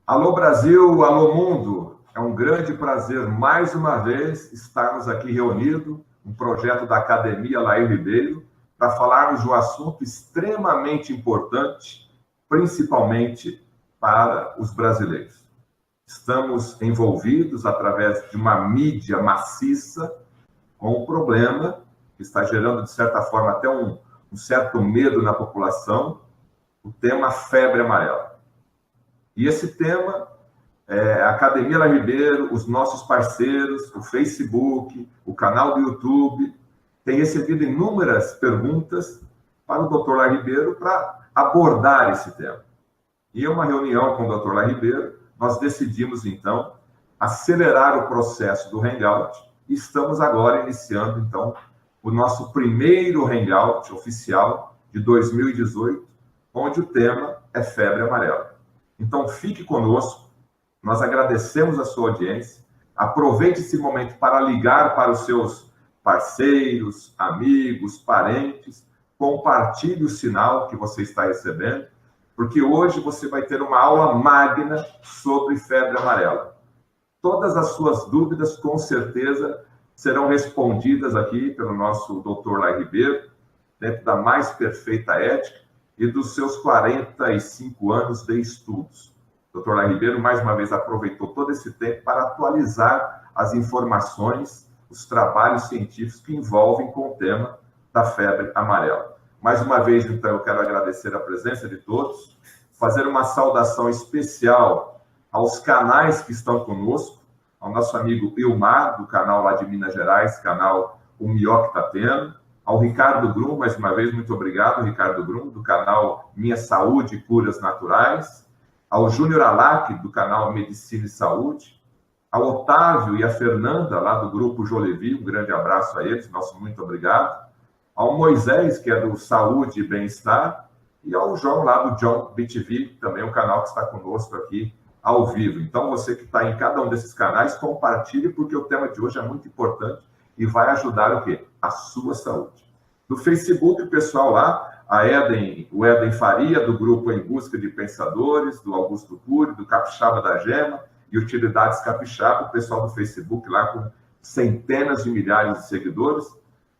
Alô Brasil, alô mundo, é um grande prazer mais uma vez estarmos aqui reunidos, um projeto da Academia Lair Ribeiro, para falarmos de um assunto extremamente importante, principalmente para os brasileiros. Estamos envolvidos através de uma mídia maciça com um problema que está gerando, de certa forma, até um certo medo na população, o tema febre amarela. E esse tema, a Academia Lair Ribeiro, os nossos parceiros, o Facebook, o canal do YouTube, tem recebido inúmeras perguntas para o Dr. Lair Ribeiro para abordar esse tema. E em uma reunião com o Dr. Lair Ribeiro, nós decidimos, então, acelerar o processo do Hangout e estamos agora iniciando, então, o nosso primeiro Hangout oficial de 2018, onde o tema é febre amarela. Então, fique conosco, nós agradecemos a sua audiência, aproveite esse momento para ligar para os seus parceiros, amigos, parentes, compartilhe o sinal que você está recebendo, porque hoje você vai ter uma aula magna sobre febre amarela. Todas as suas dúvidas, com certeza, serão respondidas aqui pelo nosso Dr. Lair Ribeiro, dentro da mais perfeita ética e dos seus 45 anos de estudos. O Dr. Lair Ribeiro, mais uma vez, aproveitou todo esse tempo para atualizar as informações, os trabalhos científicos que envolvem com o tema da febre amarela. Mais uma vez, então, eu quero agradecer a presença de todos, fazer uma saudação especial aos canais que estão conosco, ao nosso amigo Ilmar, do canal lá de Minas Gerais, canal O Melhor Que Tá Tendo, ao Ricardo Grum, mais uma vez, muito obrigado, Ricardo Grum, do canal Minha Saúde e Curas Naturais, ao Júnior Alac, do canal Medicina e Saúde, ao Otávio e a Fernanda, lá do grupo Jolevi, um grande abraço a eles, nosso muito obrigado, ao Moisés, que é do Saúde e Bem-Estar, e ao João, lá do John BTV, também um canal que está conosco aqui ao vivo. Então, você que está em cada um desses canais, compartilhe, porque o tema de hoje é muito importante e vai ajudar o quê? A sua saúde. No Facebook, o pessoal lá, o Eden Faria, do grupo Em Busca de Pensadores, do Augusto Cury, do Capixaba da Gema e Utilidades Capixaba, o pessoal do Facebook lá com centenas de milhares de seguidores,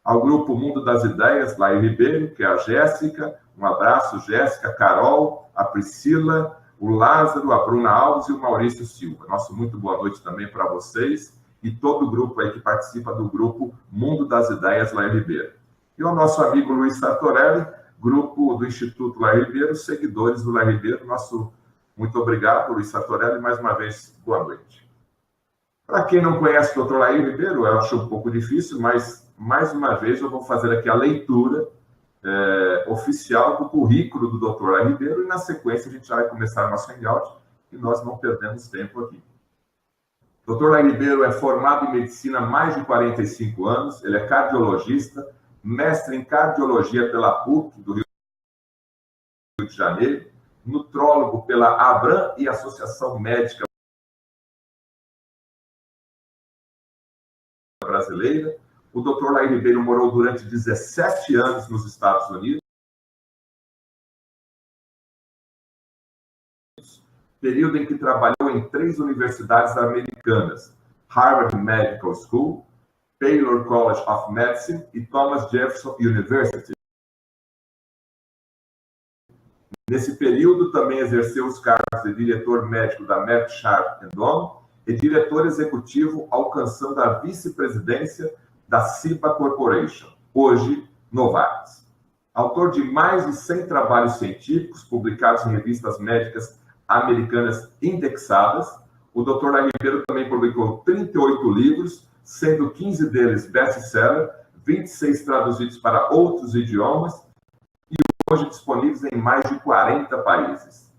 ao grupo Mundo das Ideias, Lair Ribeiro, que é a Jéssica, um abraço, Jéssica, Carol, a Priscila, o Lázaro, a Bruna Alves e o Maurício Silva. Nosso muito boa noite também para vocês e todo o grupo aí que participa do grupo Mundo das Ideias, Lair Ribeiro. E o nosso amigo Luiz Sartorelli, grupo do Instituto Lair Ribeiro, seguidores do Lair Ribeiro. Nosso muito obrigado, Luiz Sartorelli, mais uma vez, boa noite. Para quem não conhece o Dr. Lair Ribeiro, eu acho um pouco difícil, mas mais uma vez eu vou fazer aqui a leitura oficial do currículo do Dr. Lair Ribeiro e na sequência a gente já vai começar o nosso hangout e nós não perdemos tempo aqui. O Dr. Lair Ribeiro é formado em medicina há mais de 45 anos, ele é cardiologista, mestre em cardiologia pela PUC do Rio de Janeiro, nutrólogo pela Abram e Associação Médica Brasileira. O Dr. Lair Ribeiro morou durante 17 anos nos Estados Unidos, período em que trabalhou em 3 universidades americanas, Harvard Medical School, Baylor College of Medicine e Thomas Jefferson University. Nesse período, também exerceu os cargos de diretor médico da Merck Sharp & Dohme e diretor executivo, alcançando a vice-presidência da Ciba Corporation, hoje Novartis. Autor de mais de 100 trabalhos científicos publicados em revistas médicas americanas indexadas, o Dr. Lair Ribeiro também publicou 38 livros, sendo 15 deles best-seller, 26 traduzidos para outros idiomas e hoje disponíveis em mais de 40 países.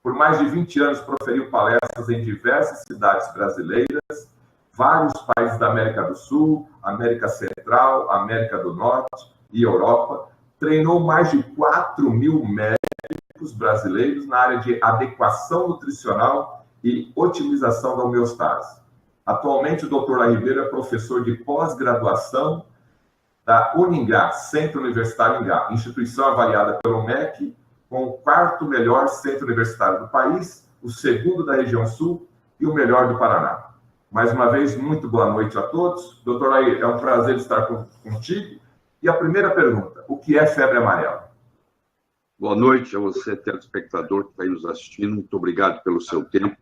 Por mais de 20 anos proferiu palestras em diversas cidades brasileiras, vários países da América do Sul, América Central, América do Norte e Europa. Treinou mais de 4.000 médicos brasileiros na área de adequação nutricional e otimização da homeostase. Atualmente, o Dr. Lair Ribeiro é professor de pós-graduação da Uningá, Centro Universitário Ingá, instituição avaliada pelo MEC, com o 4º melhor centro universitário do país, o segundo da região sul e o melhor do Paraná. Mais uma vez, muito boa noite a todos. Doutor Laí, é um prazer estar contigo. E a primeira pergunta, o que é febre amarela? Boa noite a você, telespectador que está aí nos assistindo. Muito obrigado pelo seu tempo.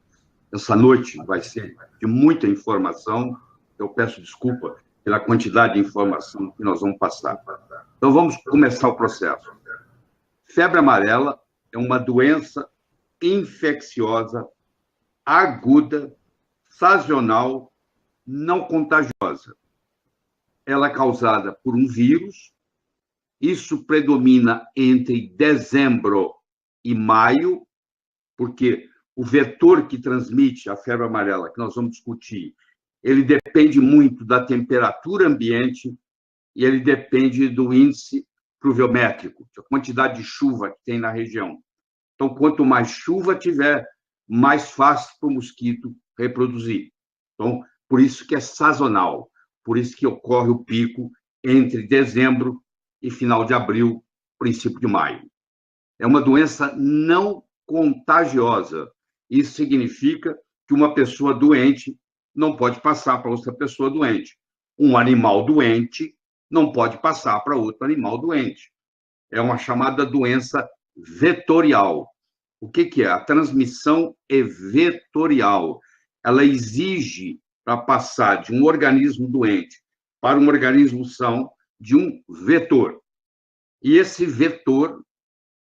Essa noite vai ser de muita informação. Eu peço desculpa pela quantidade de informação que nós vamos passar. Então, vamos começar o processo. Febre amarela é uma doença infecciosa, aguda, sazonal, não contagiosa. Ela é causada por um vírus. Isso predomina entre dezembro e maio, porque o vetor que transmite a febre amarela, que nós vamos discutir, ele depende muito da temperatura ambiente e ele depende do índice pluviométrico, a quantidade de chuva que tem na região. Então, quanto mais chuva tiver, mais fácil para o mosquito reproduzir. Então, por isso que é sazonal, por isso que ocorre o pico entre dezembro e final de abril, princípio de maio. É uma doença não contagiosa. Isso significa que uma pessoa doente não pode passar para outra pessoa doente. Um animal doente não pode passar para outro animal doente. É uma chamada doença vetorial. O que é? A transmissão é vetorial. Ela exige, para passar de um organismo doente para um organismo são, de um vetor. E esse vetor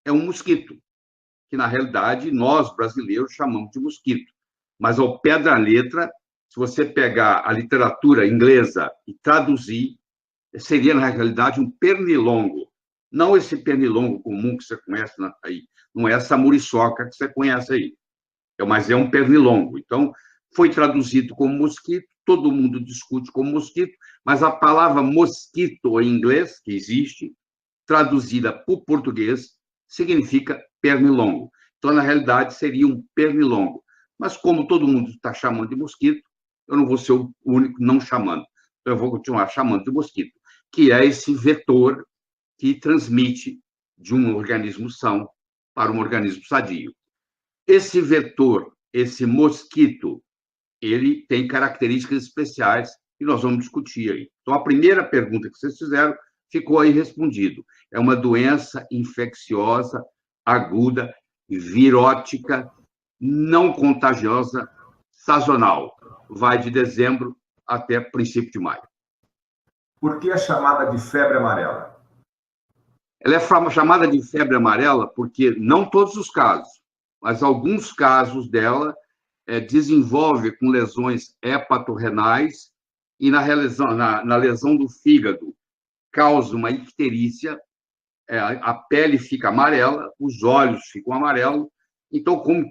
é um mosquito, que, na realidade, nós, brasileiros, chamamos de mosquito. Mas, ao pé da letra, se você pegar a literatura inglesa e traduzir, seria, na realidade, um pernilongo. Não esse pernilongo comum que você conhece aí. Não é essa muriçoca que você conhece aí. Mas é um pernilongo. Então, foi traduzido como mosquito, todo mundo discute como mosquito, mas a palavra mosquito em inglês, que existe, traduzida para o português, significa pernilongo. Então, na realidade, seria um pernilongo. Mas, como todo mundo está chamando de mosquito, eu não vou ser o único não chamando. Então, eu vou continuar chamando de mosquito, que é esse vetor que transmite de um organismo são para um organismo sadio. Esse vetor, esse mosquito, ele tem características especiais que nós vamos discutir aí. Então, a primeira pergunta que vocês fizeram ficou aí respondido. É uma doença infecciosa, aguda, virótica, não contagiosa, sazonal. Vai de dezembro até princípio de maio. Por que é chamada de febre amarela? Ela é chamada de febre amarela porque, não todos os casos, mas alguns casos dela desenvolve com lesões hepatorrenais e na lesão do fígado causa uma icterícia, a pele fica amarela, os olhos ficam amarelos. Então, como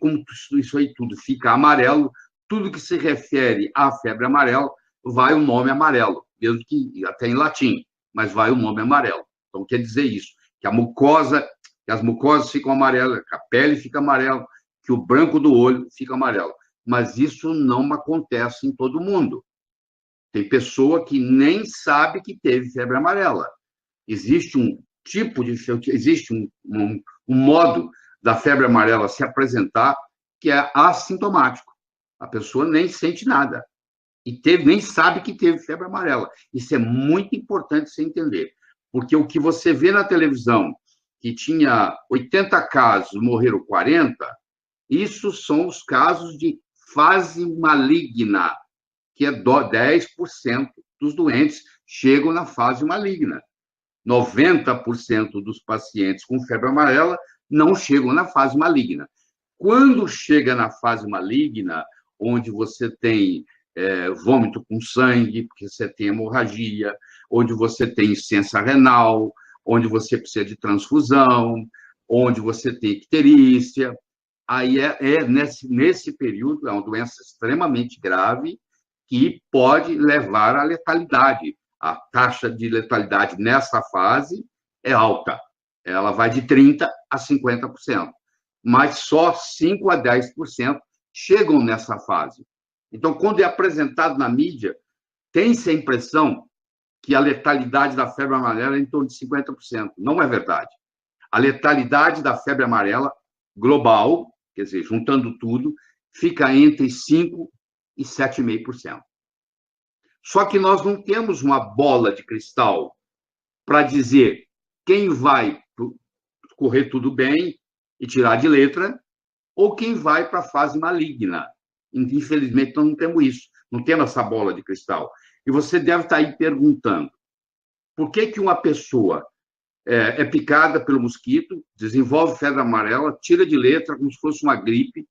isso aí tudo fica amarelo, tudo que se refere à febre amarela vai o nome amarelo, mesmo que até em latim, mas vai o nome amarelo. Então, quer dizer isso, que as mucosas ficam amarelas, que a pele fica amarela, que o branco do olho fica amarelo. Mas isso não acontece em todo mundo. Tem pessoa que nem sabe que teve febre amarela. Existe um tipo de... Existe um modo da febre amarela se apresentar que é assintomático. A pessoa nem sente nada. E nem sabe que teve febre amarela. Isso é muito importante você entender. Porque o que você vê na televisão, que tinha 80 casos, morreram 40, isso são os casos de fase maligna, que é 10% dos doentes chegam na fase maligna. 90% dos pacientes com febre amarela não chegam na fase maligna. Quando chega na fase maligna, onde você tem vômito com sangue, porque você tem hemorragia, onde você tem insuficiência renal, onde você precisa de transfusão, onde você tem icterícia, aí nesse período, é uma doença extremamente grave que pode levar à letalidade. A taxa de letalidade nessa fase é alta. Ela vai de 30% a 50%. Mas só 5% a 10% chegam nessa fase. Então, quando é apresentado na mídia, tem-se a impressão que a letalidade da febre amarela é em torno de 50%. Não é verdade. A letalidade da febre amarela global quer dizer, juntando tudo, fica entre 5% e 7,5%. Só que nós não temos uma bola de cristal para dizer quem vai correr tudo bem e tirar de letra ou quem vai para a fase maligna. Infelizmente, nós não temos isso, não temos essa bola de cristal. E você deve estar aí perguntando, por que uma pessoa é picada pelo mosquito, desenvolve febre amarela, tira de letra como se fosse uma gripe,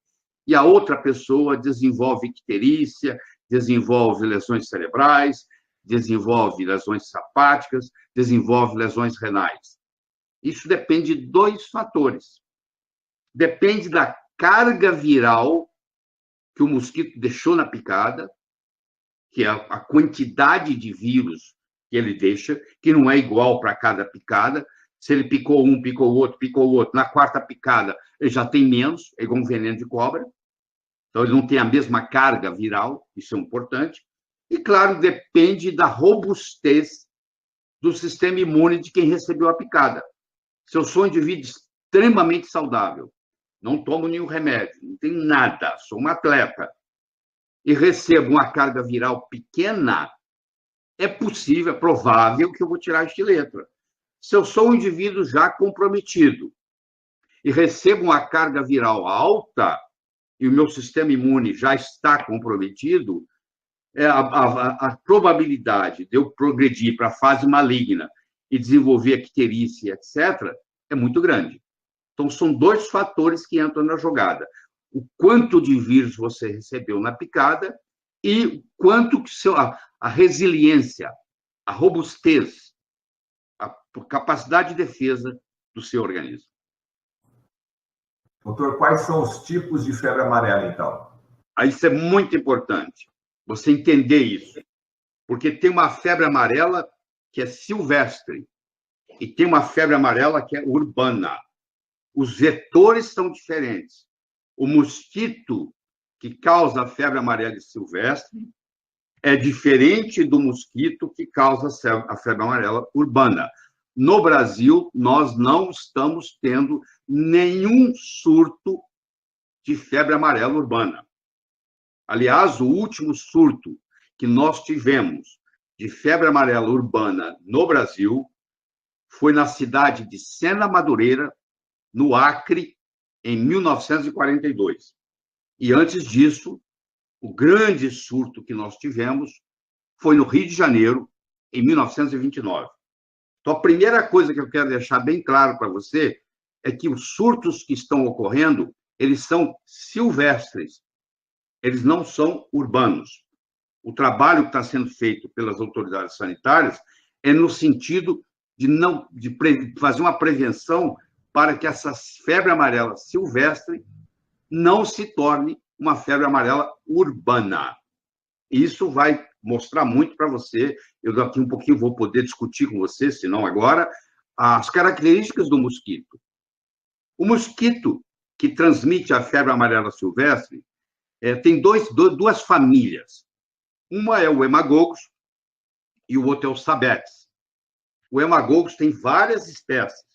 e a outra pessoa desenvolve icterícia, desenvolve lesões cerebrais, desenvolve lesões hepáticas, desenvolve lesões renais. Isso depende de dois fatores. Depende da carga viral que o mosquito deixou na picada, que é a quantidade de vírus que ele deixa, que não é igual para cada picada. Se ele picou um, picou o outro, na quarta picada ele já tem menos, é igual um veneno de cobra. Então, ele não tem a mesma carga viral, isso é importante. E, claro, depende da robustez do sistema imune de quem recebeu a picada. Se eu sou um indivíduo extremamente saudável, não tomo nenhum remédio, não tenho nada, sou um atleta, e recebo uma carga viral pequena, é possível, é provável que eu vou tirar de letra. Se eu sou um indivíduo já comprometido e recebo uma carga viral alta e o meu sistema imune já está comprometido, a probabilidade de eu progredir para a fase maligna e desenvolver icterícia, etc., é muito grande. Então, são dois fatores que entram na jogada. O quanto de vírus você recebeu na picada e quanto que a resiliência, a robustez, a capacidade de defesa do seu organismo. Doutor, quais são os tipos de febre amarela, então? Isso é muito importante, você entender isso. Porque tem uma febre amarela que é silvestre e tem uma febre amarela que é urbana. Os vetores são diferentes. O mosquito que causa a febre amarela silvestre é diferente do mosquito que causa a febre amarela urbana. No Brasil, nós não estamos tendo nenhum surto de febre amarela urbana. Aliás, o último surto que nós tivemos de febre amarela urbana no Brasil foi na cidade de Sena Madureira, no Acre, em 1942. E antes disso, o grande surto que nós tivemos foi no Rio de Janeiro, em 1929. Então, a primeira coisa que eu quero deixar bem claro para você é que os surtos que estão ocorrendo, eles são silvestres, eles não são urbanos. O trabalho que está sendo feito pelas autoridades sanitárias é no sentido de fazer uma prevenção para que essa febre amarela silvestre não se torne uma febre amarela urbana. Isso vai mostrar muito para você. Eu daqui um pouquinho vou poder discutir com você, se não agora, as características do mosquito. O mosquito que transmite a febre amarela silvestre tem duas famílias. Uma é o Haemococcus e o outro é o Sabetes. O Haemococcus tem várias espécies.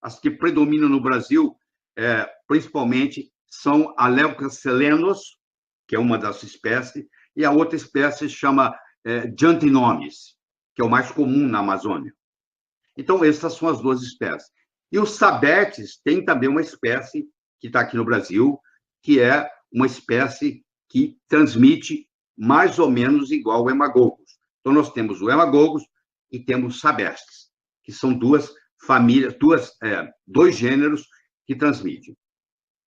As que predominam no Brasil, principalmente, são a Leucocelenos, que é uma das espécies, e a outra espécie chama Giantinomis, que é o mais comum na Amazônia. Então, essas são as duas espécies. E o Sabetes tem também uma espécie que está aqui no Brasil, que é uma espécie que transmite mais ou menos igual ao Haemococcus. Então, nós temos o Haemococcus e temos o Sabetes, que são duas famílias, dois gêneros que transmitem.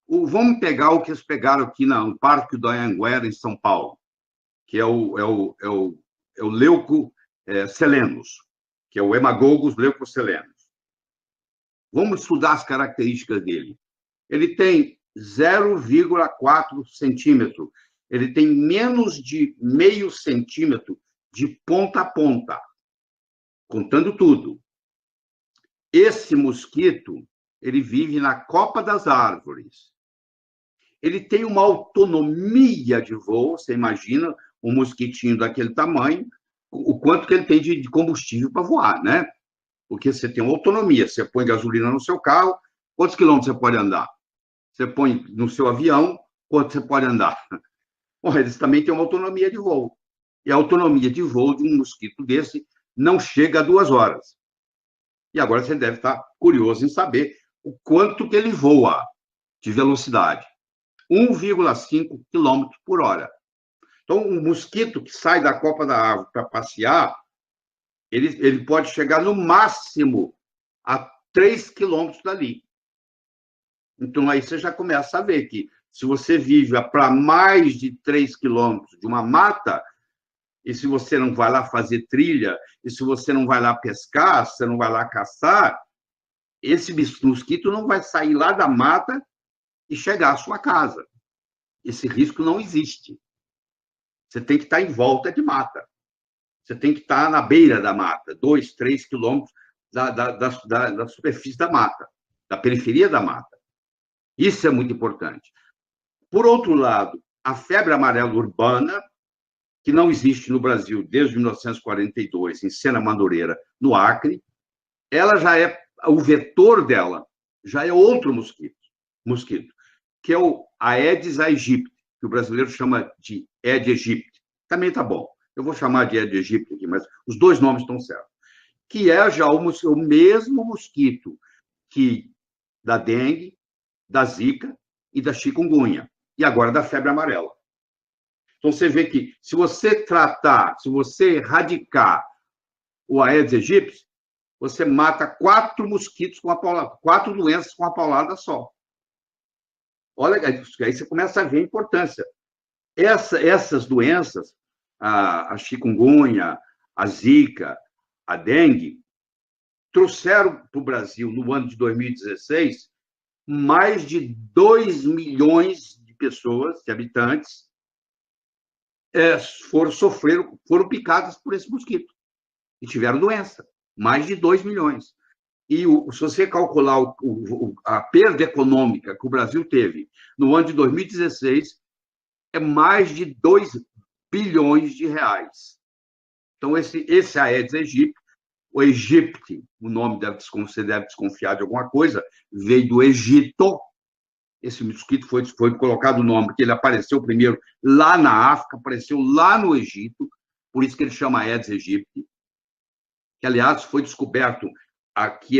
Vamos pegar o que eles pegaram aqui no Parque do Anhanguera, em São Paulo, que é o Leucocelenos, que é o Haemococcus leucocelenos. Vamos estudar as características dele. Ele tem 0,4 centímetro. Ele tem menos de meio centímetro de ponta a ponta, contando tudo. Esse mosquito, ele vive na copa das árvores. Ele tem uma autonomia de voo, você imagina um mosquitinho daquele tamanho, o quanto que ele tem de combustível para voar, né? Porque você tem uma autonomia, você põe gasolina no seu carro, quantos quilômetros você pode andar? você põe no seu avião, quanto você pode andar. Bom, eles também têm uma autonomia de voo. E a autonomia de voo de um mosquito desse não chega a 2 horas. E agora você deve estar curioso em saber o quanto que ele voa de velocidade. 1,5 km por hora. Então, um mosquito que sai da copa da árvore para passear, ele pode chegar no máximo a 3 quilômetros dali. Então, aí você já começa a ver que se você vive para mais de 3 quilômetros de uma mata, e se você não vai lá fazer trilha, e se você não vai lá pescar, se você não vai lá caçar, esse mosquito não vai sair lá da mata e chegar à sua casa. Esse risco não existe. Você tem que estar em volta de mata. Você tem que estar na beira da mata, 2, 3 quilômetros da superfície da mata, da periferia da mata. Isso é muito importante. Por outro lado, a febre amarela urbana, que não existe no Brasil desde 1942, em Sena Madureira, no Acre, ela já é, o vetor dela já é outro mosquito, que é o Aedes aegypti, que o brasileiro chama de Aedes aegypti. Também tá bom. Eu vou chamar de Aedes aegypti aqui, mas os dois nomes estão certos. Que é já o mesmo mosquito que da dengue, da zika e da chikungunya, e agora da febre amarela. Então, você vê que se você erradicar o Aedes aegypti, você mata 4 mosquitos com a paulada, 4 doenças com a paulada só. Olha, aí você começa a ver a importância. Essas doenças, a chikungunya, a zika, a dengue, trouxeram para o Brasil, no ano de 2016, mais de 2 milhões de pessoas, de habitantes, foram picadas por esse mosquito e tiveram doença. Mais de 2 milhões. E se você calcular a perda econômica que o Brasil teve no ano de 2016, é mais de 2 bilhões de reais. Então, esse Aedes aegypti, o Egipte, o nome você deve desconfiar de alguma coisa, veio do Egito. Esse mosquito foi colocado o nome, porque ele apareceu primeiro lá na África, apareceu lá no Egito, por isso que ele chama Aedes aegypti, que, aliás, foi descoberto aqui,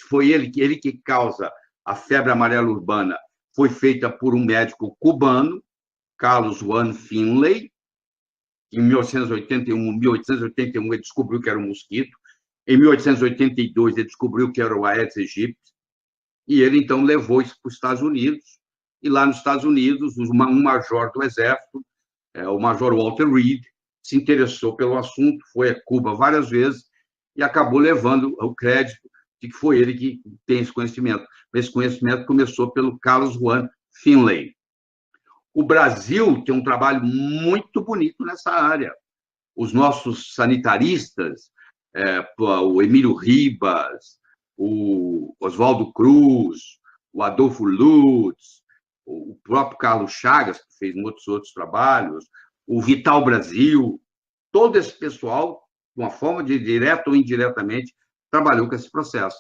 foi ele que causa a febre amarela urbana, foi feita por um médico cubano, Carlos Juan Finlay. Em 1881 ele descobriu que era um mosquito. Em 1882 ele descobriu que era o Aedes aegypti, e ele então levou isso para os Estados Unidos, e lá nos Estados Unidos um major do Exército, o Major Walter Reed, se interessou pelo assunto, foi a Cuba várias vezes e acabou levando o crédito de que foi ele que tem esse conhecimento. Esse conhecimento começou pelo Carlos Juan Finlay. O Brasil tem um trabalho muito bonito nessa área. Os nossos sanitaristas, o Emílio Ribas, o Oswaldo Cruz, o Adolfo Lutz, o próprio Carlos Chagas, que fez muitos outros trabalhos, o Vital Brasil, todo esse pessoal, de uma forma direta ou indiretamente, trabalhou com esse processo.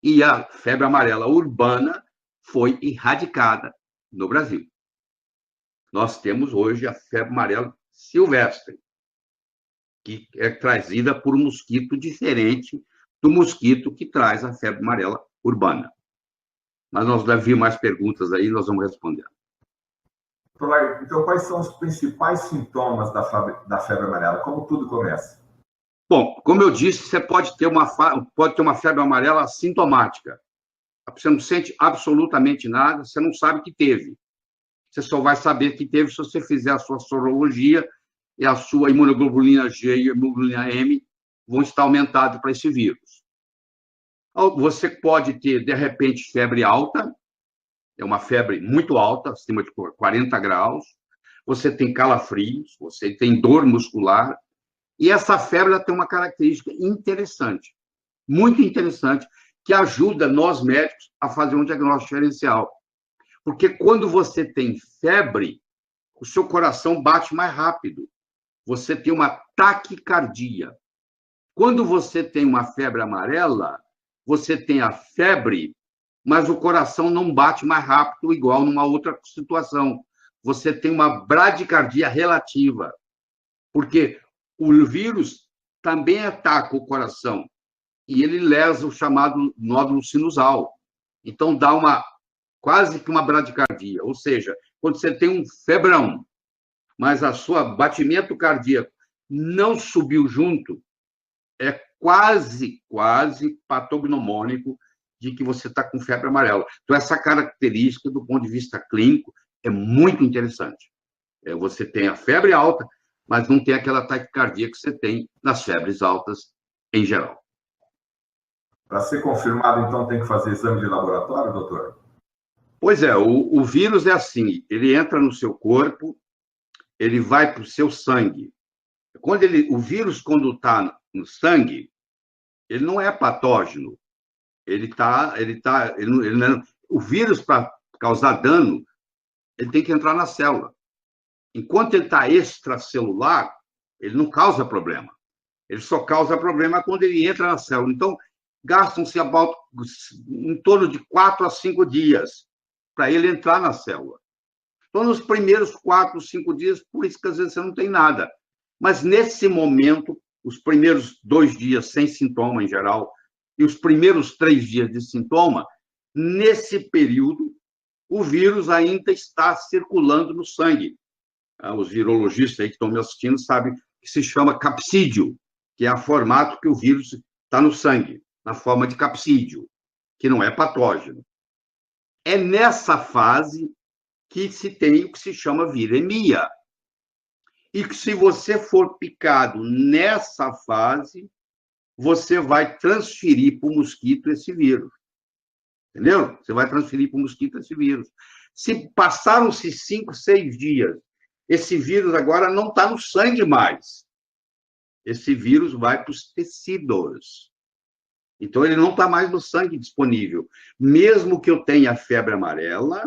E a febre amarela urbana foi erradicada no Brasil. Nós temos hoje a febre amarela silvestre, que é trazida por um mosquito diferente do mosquito que traz a febre amarela urbana. Mas nós devemos vir mais perguntas aí, nós vamos responder. Então, quais são os principais sintomas da febre amarela? Como tudo começa? Bom, como eu disse, você pode ter uma febre amarela assintomática. Você não sente absolutamente nada, você não sabe que teve. Você só vai saber que teve se você fizer a sua sorologia e a sua imunoglobulina G e a imunoglobulina M vão estar aumentadas para esse vírus. Você pode ter, de repente, febre alta, é uma febre muito alta, acima de 40 graus, você tem calafrios, você tem dor muscular, e essa febre ela tem uma característica interessante, muito interessante, que ajuda nós médicos a fazer um diagnóstico diferencial. Porque quando você tem febre, o seu coração bate mais rápido, você tem uma taquicardia. Quando você tem uma febre amarela, você tem a febre mas o coração não bate mais rápido, igual numa outra situação. Você tem uma bradicardia relativa, porque o vírus também ataca o coração e ele lesa o chamado nódulo sinusal. Então, dá quase que uma bradicardia, ou seja, quando você tem um febrão, mas a sua batimento cardíaco não subiu junto, é quase patognomônico de que você está com febre amarela. Então, essa característica, do ponto de vista clínico, é muito interessante. Você tem a febre alta, mas não tem aquela taquicardia que você tem nas febres altas em geral. Para ser confirmado, então, tem que fazer exame de laboratório, doutor? Pois é, o vírus é assim, ele entra no seu corpo, ele vai para o seu sangue. O vírus, quando está no sangue, ele não é patógeno. O vírus, para causar dano, ele tem que entrar na célula. Enquanto ele está extracelular, ele não causa problema. Ele só causa problema quando ele entra na célula. Então, gastam-se em torno de 4 a 5 dias para ele entrar na célula. Então, nos primeiros 4, 5 dias, por isso que às vezes você não tem nada. Mas, nesse momento, os primeiros 2 dias sem sintoma em geral, e os primeiros 3 dias de sintoma, nesse período, o vírus ainda está circulando no sangue. Os virologistas aí que estão me assistindo sabem que se chama capsídio, que é o formato que o vírus está no sangue, na forma de capsídio, que não é patógeno. É nessa fase que se tem o que se chama viremia. E que, se você for picado nessa fase, você vai transferir para o mosquito esse vírus. Entendeu? Você vai transferir para o mosquito esse vírus. Se passaram-se 5, 6 dias, esse vírus agora não está no sangue mais. Esse vírus vai para os tecidos. Então, ele não está mais no sangue disponível. Mesmo que eu tenha febre amarela,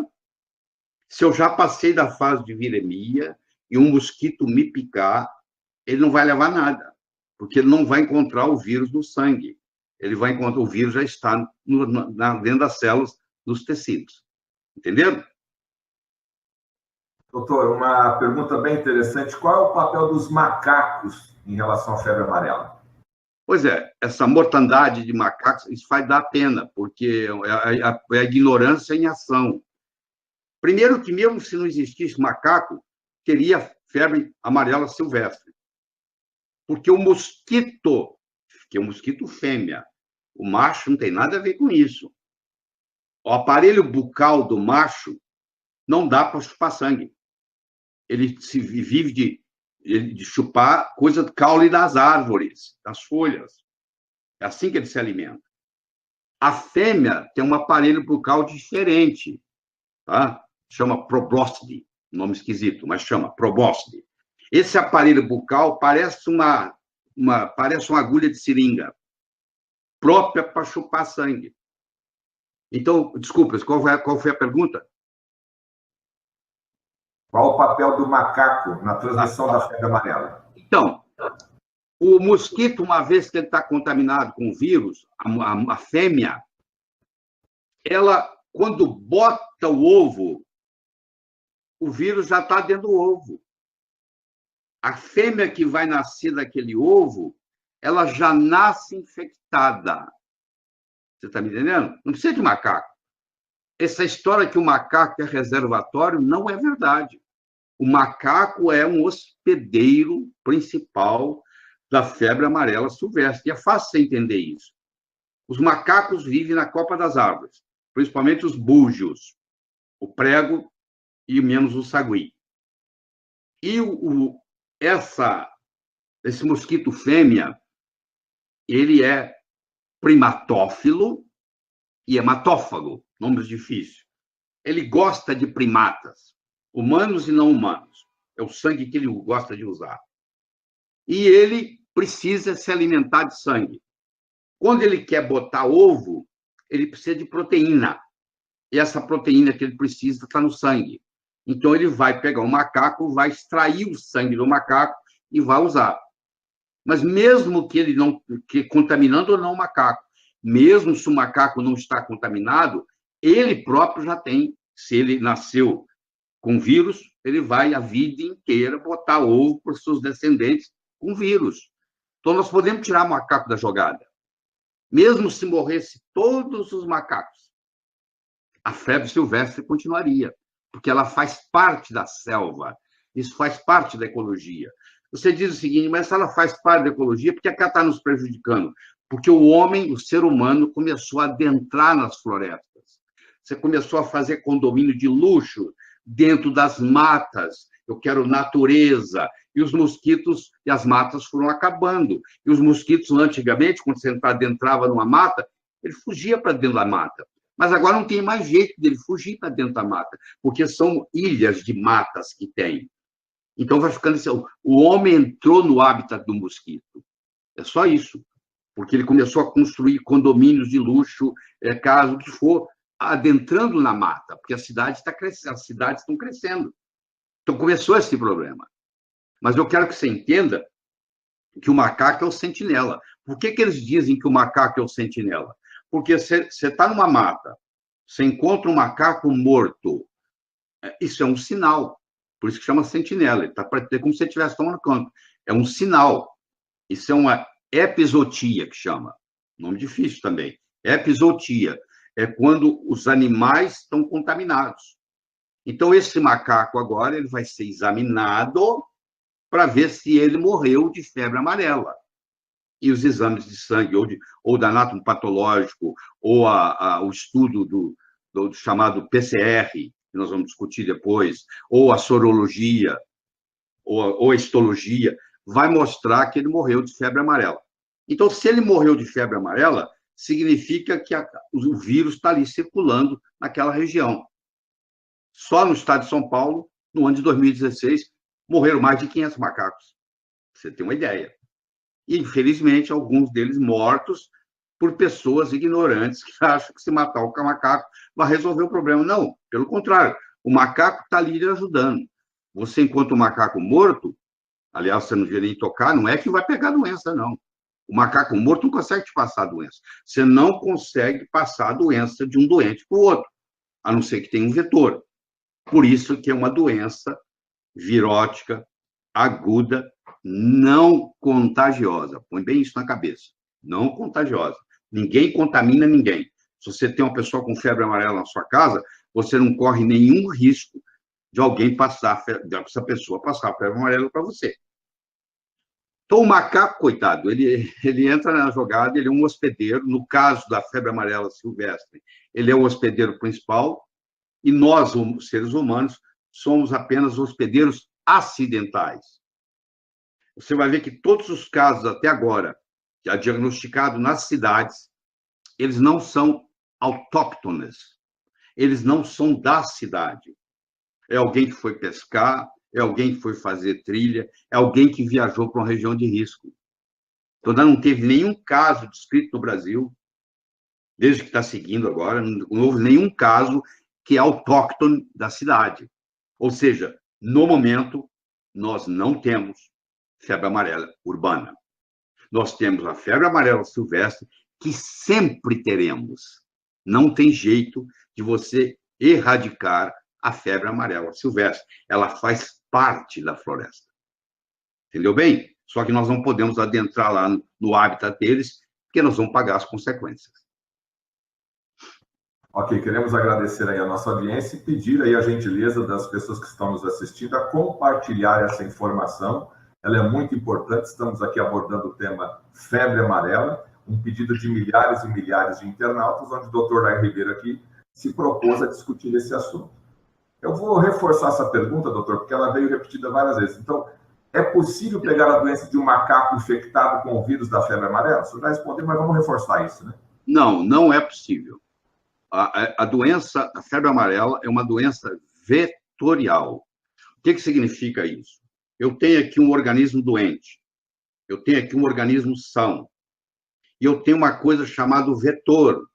se eu já passei da fase de viremia e um mosquito me picar, ele não vai levar nada, porque ele não vai encontrar o vírus no sangue. Ele vai encontrar o vírus já está dentro das células, dos tecidos. Entenderam? Doutor, uma pergunta bem interessante. Qual é o papel dos macacos em relação à febre amarela? Pois é, essa mortandade de macacos, isso vai dar pena, porque é a ignorância em ação. Primeiro que, mesmo se não existisse macaco, teria febre amarela silvestre. Porque o mosquito, que é um mosquito fêmea, o macho não tem nada a ver com isso. O aparelho bucal do macho não dá para chupar sangue. Ele vive de chupar coisa do caule das árvores, das folhas. É assim que ele se alimenta. A fêmea tem um aparelho bucal diferente, tá? Chama probóscide, nome esquisito, mas chama probóscide. Esse aparelho bucal parece uma agulha de seringa, própria para chupar sangue. Então, desculpa, qual foi a pergunta? Qual o papel do macaco na transmissão da febre amarela? Então, o mosquito, uma vez que ele está contaminado com o vírus, a fêmea, ela, quando bota o ovo, o vírus já está dentro do ovo. A fêmea que vai nascer daquele ovo, ela já nasce infectada. Você está me entendendo? Não precisa de macaco. Essa história que o macaco é reservatório não é verdade. O macaco é um hospedeiro principal da febre amarela silvestre. E é fácil você entender isso. Os macacos vivem na copa das árvores, principalmente os búzios, o prego e menos o sagui. E esse mosquito fêmea, ele é primatófilo e hematófago, nomes difíceis. Ele gosta de primatas, humanos e não humanos. É o sangue que ele gosta de usar. E ele precisa se alimentar de sangue. Quando ele quer botar ovo, ele precisa de proteína. E essa proteína que ele precisa está no sangue. Então, ele vai pegar o macaco, vai extrair o sangue do macaco e vai usar. Mas mesmo que ele não, contaminando ou não o macaco, mesmo se o macaco não está contaminado, ele próprio já tem, se ele nasceu com vírus, ele vai a vida inteira botar ovo para os seus descendentes com vírus. Então, nós podemos tirar o macaco da jogada. Mesmo se morresse todos os macacos, a febre silvestre continuaria, porque ela faz parte da selva, isso faz parte da ecologia. Você diz o seguinte, mas se ela faz parte da ecologia, por que ela está nos prejudicando? Porque o homem, o ser humano, começou a adentrar nas florestas. Você começou a fazer condomínio de luxo dentro das matas. Eu quero natureza. E os mosquitos e as matas foram acabando. E os mosquitos, antigamente, quando você adentrava numa mata, ele fugia para dentro da mata. Mas agora não tem mais jeito dele fugir para dentro da mata, porque são ilhas de matas que tem. Então vai ficando assim, o homem entrou no hábitat do mosquito. É só isso. Porque ele começou a construir condomínios de luxo, caso que for, adentrando na mata, porque a cidade está crescendo, as cidades estão crescendo. Então começou esse problema. Mas eu quero que você entenda que o macaco é o sentinela. Por que eles dizem que o macaco é o sentinela? Porque você está numa mata, você encontra um macaco morto, isso é um sinal. Por isso que chama sentinela. Ele está como se ele estivesse tomando conta. É um sinal. Isso é uma epizootia, que chama. Nome difícil também. Epizootia. É quando os animais estão contaminados. Então, esse macaco agora ele vai ser examinado para ver se ele morreu de febre amarela. E os exames de sangue, ou da anátomo patológico, ou o estudo do chamado PCR, que nós vamos discutir depois, ou a sorologia, ou a histologia, vai mostrar que ele morreu de febre amarela. Então, se ele morreu de febre amarela, significa que o vírus está ali circulando naquela região. Só no estado de São Paulo, no ano de 2016, morreram mais de 500 macacos. Você tem uma ideia. E, infelizmente, alguns deles mortos por pessoas ignorantes que acham que se matar o macaco vai resolver o problema. Não, pelo contrário. O macaco está ali lhe ajudando. Você, enquanto o macaco morto, aliás, você não devia nem tocar, não é que vai pegar doença, não. O macaco morto não consegue te passar a doença. Você não consegue passar a doença de um doente para o outro, a não ser que tenha um vetor. Por isso que é uma doença virótica, aguda, não contagiosa. Põe bem isso na cabeça. Não contagiosa. Ninguém contamina ninguém. Se você tem uma pessoa com febre amarela na sua casa, você não corre nenhum risco de alguém passar, dessa pessoa passar a febre amarela para você. Então, o macaco, coitado, ele entra na jogada, ele é um hospedeiro, no caso da febre amarela silvestre, ele é o hospedeiro principal, e nós, os seres humanos, somos apenas hospedeiros acidentais. Você vai ver que todos os casos até agora, já diagnosticados nas cidades, eles não são autóctones, eles não são da cidade. É alguém que foi pescar, é alguém que foi fazer trilha, é alguém que viajou para uma região de risco. Então, não teve nenhum caso descrito no Brasil, desde que está seguindo agora, não houve nenhum caso que é autóctone da cidade. Ou seja, no momento, nós não temos febre amarela urbana. Nós temos a febre amarela silvestre, que sempre teremos. Não tem jeito de você erradicar a febre amarela silvestre. Ela faz parte da floresta. Entendeu bem? Só que nós não podemos adentrar lá no hábitat deles, porque nós vamos pagar as consequências. Ok, queremos agradecer aí a nossa audiência e pedir aí a gentileza das pessoas que estão nos assistindo a compartilhar essa informação. Ela é muito importante, estamos aqui abordando o tema febre amarela, um pedido de milhares e milhares de internautas, onde o Dr. Lair Ribeiro aqui se propôs a discutir esse assunto. Eu vou reforçar essa pergunta, doutor, porque ela veio repetida várias vezes. Então, é possível pegar a doença de um macaco infectado com o vírus da febre amarela? O senhor já respondeu, mas vamos reforçar isso, né? Não, não é possível. A doença, a febre amarela, é uma doença vetorial. O que significa isso? Eu tenho aqui um organismo doente, eu tenho aqui um organismo são, e eu tenho uma coisa chamada vetor,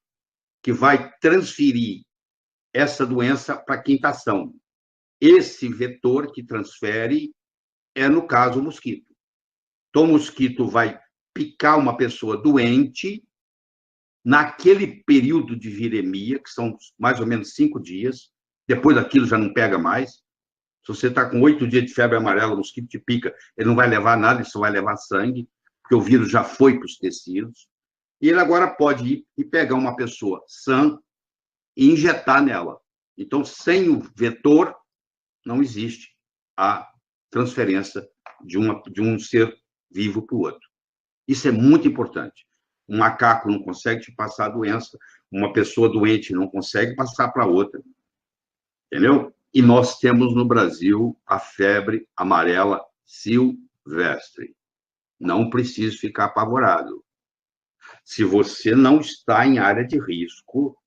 que vai transferir essa doença para quem está são. Esse vetor que transfere é, no caso, o mosquito. Então, o mosquito vai picar uma pessoa doente naquele período de viremia, que são mais ou menos 5 dias, depois daquilo já não pega mais. Se você está com 8 dias de febre amarela, o mosquito te pica, ele não vai levar nada, ele só vai levar sangue, porque o vírus já foi para os tecidos. E ele agora pode ir e pegar uma pessoa sã e injetar nela. Então, sem o vetor, não existe a transferência de um ser vivo para o outro. Isso é muito importante. Um macaco não consegue te passar a doença, uma pessoa doente não consegue passar para outra. Entendeu? E nós temos no Brasil a febre amarela silvestre. Não precisa ficar apavorado. Se você não está em área de risco,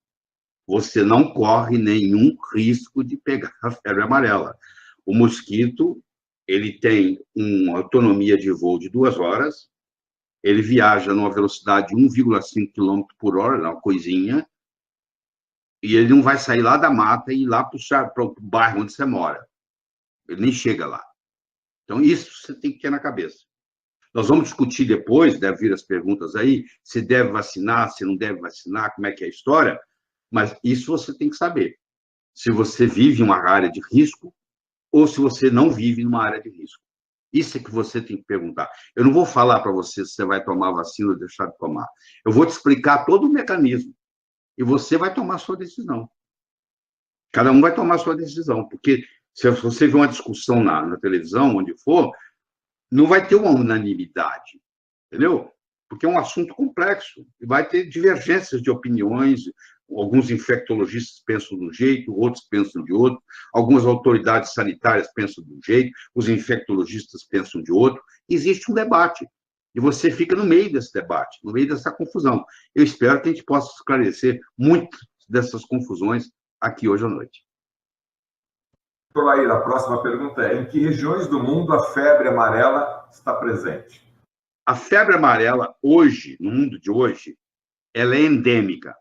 você não corre nenhum risco de pegar a febre amarela. O mosquito, ele tem uma autonomia de voo de 2 horas, ele viaja numa velocidade de 1,5 km por hora, uma coisinha, e ele não vai sair lá da mata e ir lá para o bairro onde você mora. Ele nem chega lá. Então, isso você tem que ter na cabeça. Nós vamos discutir depois, deve vir as perguntas aí, se deve vacinar, se não deve vacinar, como é que é a história, mas isso você tem que saber. Se você vive em uma área de risco ou se você não vive numa área de risco. Isso é que você tem que perguntar. Eu não vou falar para você se você vai tomar a vacina ou deixar de tomar. Eu vou te explicar todo o mecanismo. E você vai tomar a sua decisão. Cada um vai tomar a sua decisão. Porque se você vê uma discussão na televisão, onde for, não vai ter uma unanimidade. Entendeu? Porque é um assunto complexo. E vai ter divergências de opiniões. Alguns infectologistas pensam de um jeito, outros pensam de outro. Algumas autoridades sanitárias pensam de um jeito, os infectologistas pensam de outro. Existe um debate. E você fica no meio desse debate, no meio dessa confusão. Eu espero que a gente possa esclarecer muitas dessas confusões aqui hoje à noite. Doutor Laíra, a próxima pergunta é: em que regiões do mundo a febre amarela está presente? A febre amarela, hoje, no mundo de hoje, ela é endêmica.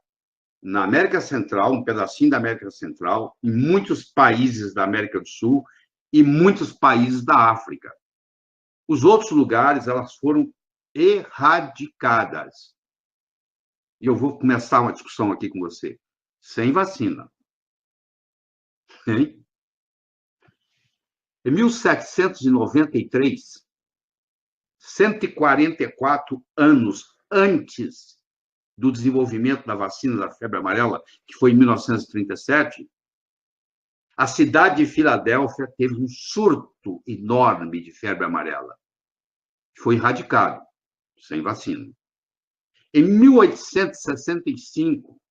Na América Central, um pedacinho da América Central, em muitos países da América do Sul e muitos países da África. Os outros lugares, elas foram erradicadas. E eu vou começar uma discussão aqui com você. Sem vacina. Hein? Em 1793, 144 anos antes do desenvolvimento da vacina da febre amarela, que foi em 1937, a cidade de Filadélfia teve um surto enorme de febre amarela. Foi erradicado, sem vacina. Em 1865,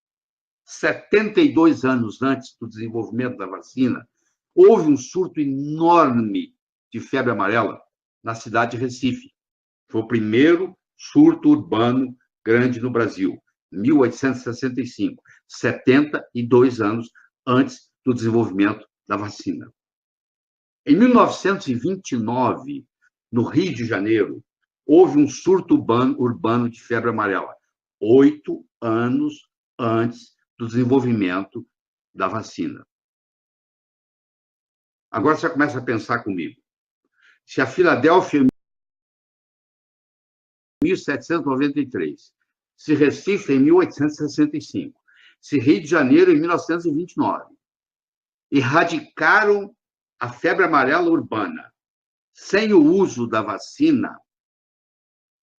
72 anos antes do desenvolvimento da vacina, houve um surto enorme de febre amarela na cidade de Recife. Foi o primeiro surto urbano grande no Brasil, 1865, 72 anos antes do desenvolvimento da vacina. Em 1929, no Rio de Janeiro, houve um surto urbano de febre amarela, 8 anos antes do desenvolvimento da vacina. Agora você começa a pensar comigo. Se a Filadélfia, em 1793, se Recife, em 1865, se Rio de Janeiro, em 1929, erradicaram a febre amarela urbana sem o uso da vacina,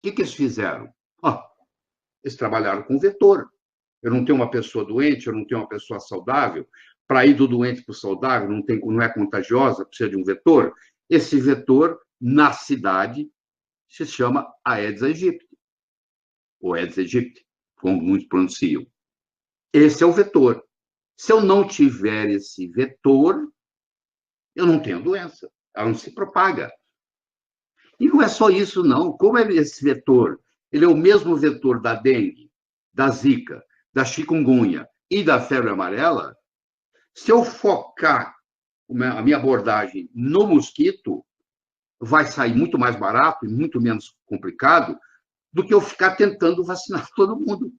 o que eles fizeram? Eles trabalharam com vetor. Eu não tenho uma pessoa doente, eu não tenho uma pessoa saudável. Para ir do doente para o saudável, não é contagiosa, precisa de um vetor. Esse vetor, na cidade, se chama Aedes aegypti, ou Aedes aegypti, como muitos pronunciam. Esse é o vetor. Se eu não tiver esse vetor, eu não tenho doença. Ela não se propaga. E não é só isso, não. Como é esse vetor? Ele é o mesmo vetor da dengue, da zika, da chikungunya e da febre amarela. Se eu focar a minha abordagem no mosquito, vai sair muito mais barato e muito menos complicado do que eu ficar tentando vacinar todo mundo.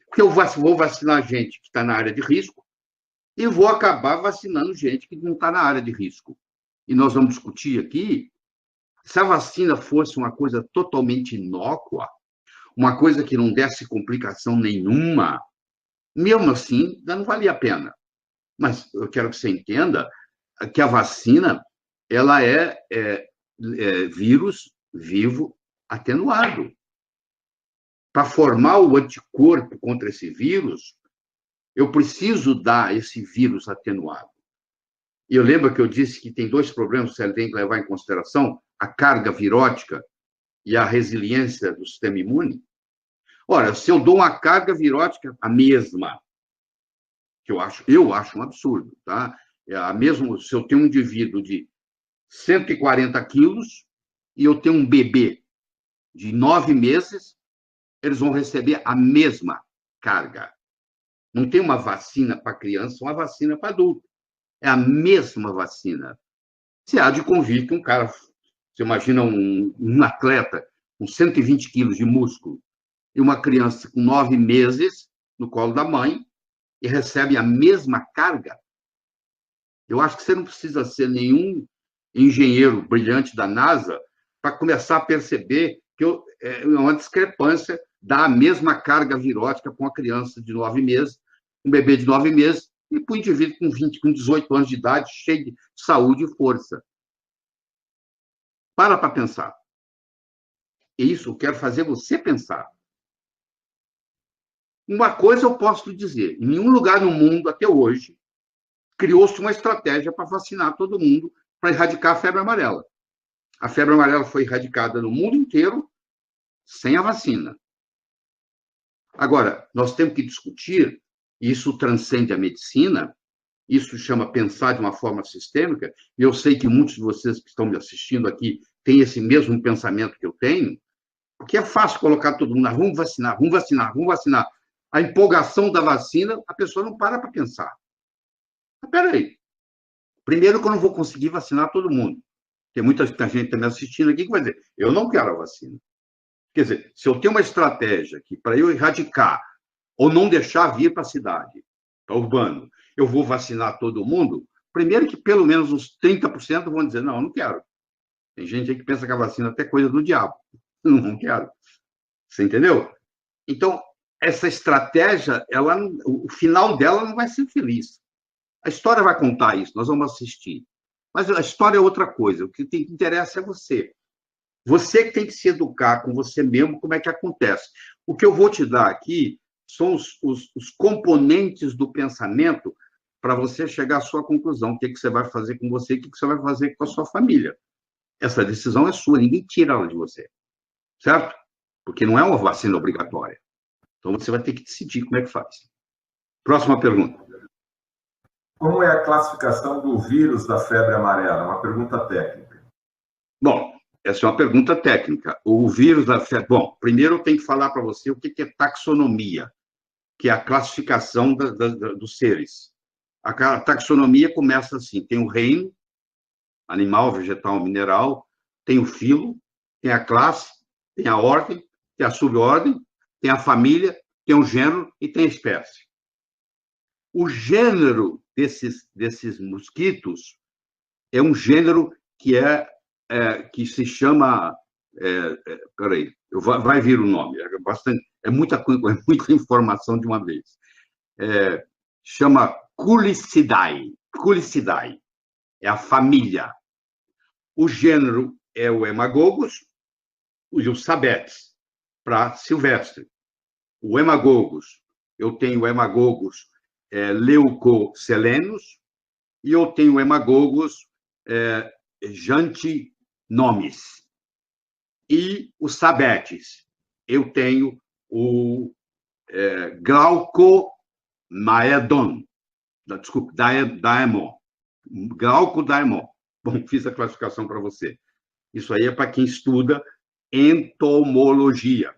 Porque eu vou vacinar gente que está na área de risco e vou acabar vacinando gente que não está na área de risco. E nós vamos discutir aqui, se a vacina fosse uma coisa totalmente inócua, uma coisa que não desse complicação nenhuma, mesmo assim, ainda não valia a pena. Mas eu quero que você entenda que a vacina, ela é vírus vivo atenuado. Para formar o anticorpo contra esse vírus, eu preciso dar esse vírus atenuado. E eu lembro que eu disse que tem dois problemas que você tem que levar em consideração: a carga virótica e a resiliência do sistema imune. Ora, se eu dou uma carga virótica, a mesma, que eu acho um absurdo, tá? Se eu tenho um indivíduo de 140 quilos e eu tenho um bebê de 9 meses, eles vão receber a mesma carga. Não tem uma vacina para criança, uma vacina para adulto. É a mesma vacina. Você há de convir que um cara, você imagina um atleta com 120 quilos de músculo e uma criança com 9 meses no colo da mãe e recebe a mesma carga. Eu acho que você não precisa ser nenhum engenheiro brilhante da NASA para começar a perceber que é uma discrepância dar a mesma carga virótica para uma criança de 9 meses, um bebê de 9 meses, e para um indivíduo com 18 anos de idade, cheio de saúde e força. Para pensar. E isso eu quero fazer você pensar. Uma coisa eu posso lhe dizer: em nenhum lugar no mundo, até hoje, criou-se uma estratégia para vacinar todo mundo, para erradicar a febre amarela. A febre amarela foi erradicada no mundo inteiro sem a vacina. Agora, nós temos que discutir, e isso transcende a medicina, isso chama pensar de uma forma sistêmica, e eu sei que muitos de vocês que estão me assistindo aqui têm esse mesmo pensamento que eu tenho, porque é fácil colocar todo mundo, vamos vacinar, vamos vacinar, vamos vacinar. A empolgação da vacina, a pessoa não para pensar. Mas, peraí, primeiro que eu não vou conseguir vacinar todo mundo. Tem muita gente também assistindo aqui que vai dizer, eu não quero a vacina. Quer dizer, se eu tenho uma estratégia que para eu erradicar ou não deixar vir para a cidade, para o urbano, eu vou vacinar todo mundo, primeiro que pelo menos uns 30% vão dizer, não, eu não quero. Tem gente aí que pensa que a vacina é até coisa do diabo. Não quero. Você entendeu? Então, essa estratégia, o final dela não vai ser feliz. A história vai contar isso, nós vamos assistir. Mas a história é outra coisa. O que interessa é você. Você que tem que se educar com você mesmo, como é que acontece. O que eu vou te dar aqui são os componentes do pensamento para você chegar à sua conclusão. O que você vai fazer com você, o que você vai fazer com a sua família. Essa decisão é sua, ninguém tira ela de você. Certo? Porque não é uma vacina obrigatória. Então, você vai ter que decidir como é que faz. Próxima pergunta. Como é a classificação do vírus da febre amarela? Uma pergunta técnica. Bom, essa é uma pergunta técnica. O vírus da febre... Bom, primeiro eu tenho que falar para você o que é taxonomia, que é a classificação dos seres. A taxonomia começa assim, tem o reino, animal, vegetal, mineral, tem o filo, tem a classe, tem a ordem, tem a subordem, tem a família, tem o gênero e tem a espécie. O gênero desses mosquitos é um gênero que se chama... peraí, vai vir o nome, é muita informação de uma vez. Chama Culicidae. Culicidae é a família. O gênero é o Hemagogos e o Sabetes, para silvestre. O Hemagogos, eu tenho o Hemagogos leucocelenus e eu tenho o Hemagogos jantinomis. E o Sabetes, eu tenho o Glaucomaedon. Desculpe, Daemon. Glaucodaemon. Bom, fiz a classificação para você. Isso aí é para quem estuda entomologia,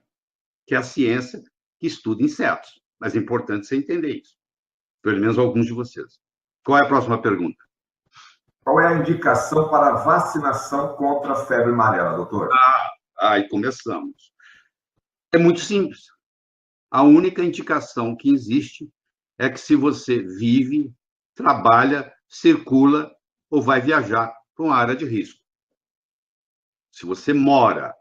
que é a ciência que estuda insetos. Mas é importante você entender isso. Pelo menos alguns de vocês. Qual é a próxima pergunta? Qual é a indicação para vacinação contra a febre amarela, doutor? Aí começamos. É muito simples. A única indicação que existe é que se você vive, trabalha, circula ou vai viajar para uma área de risco. Se você mora,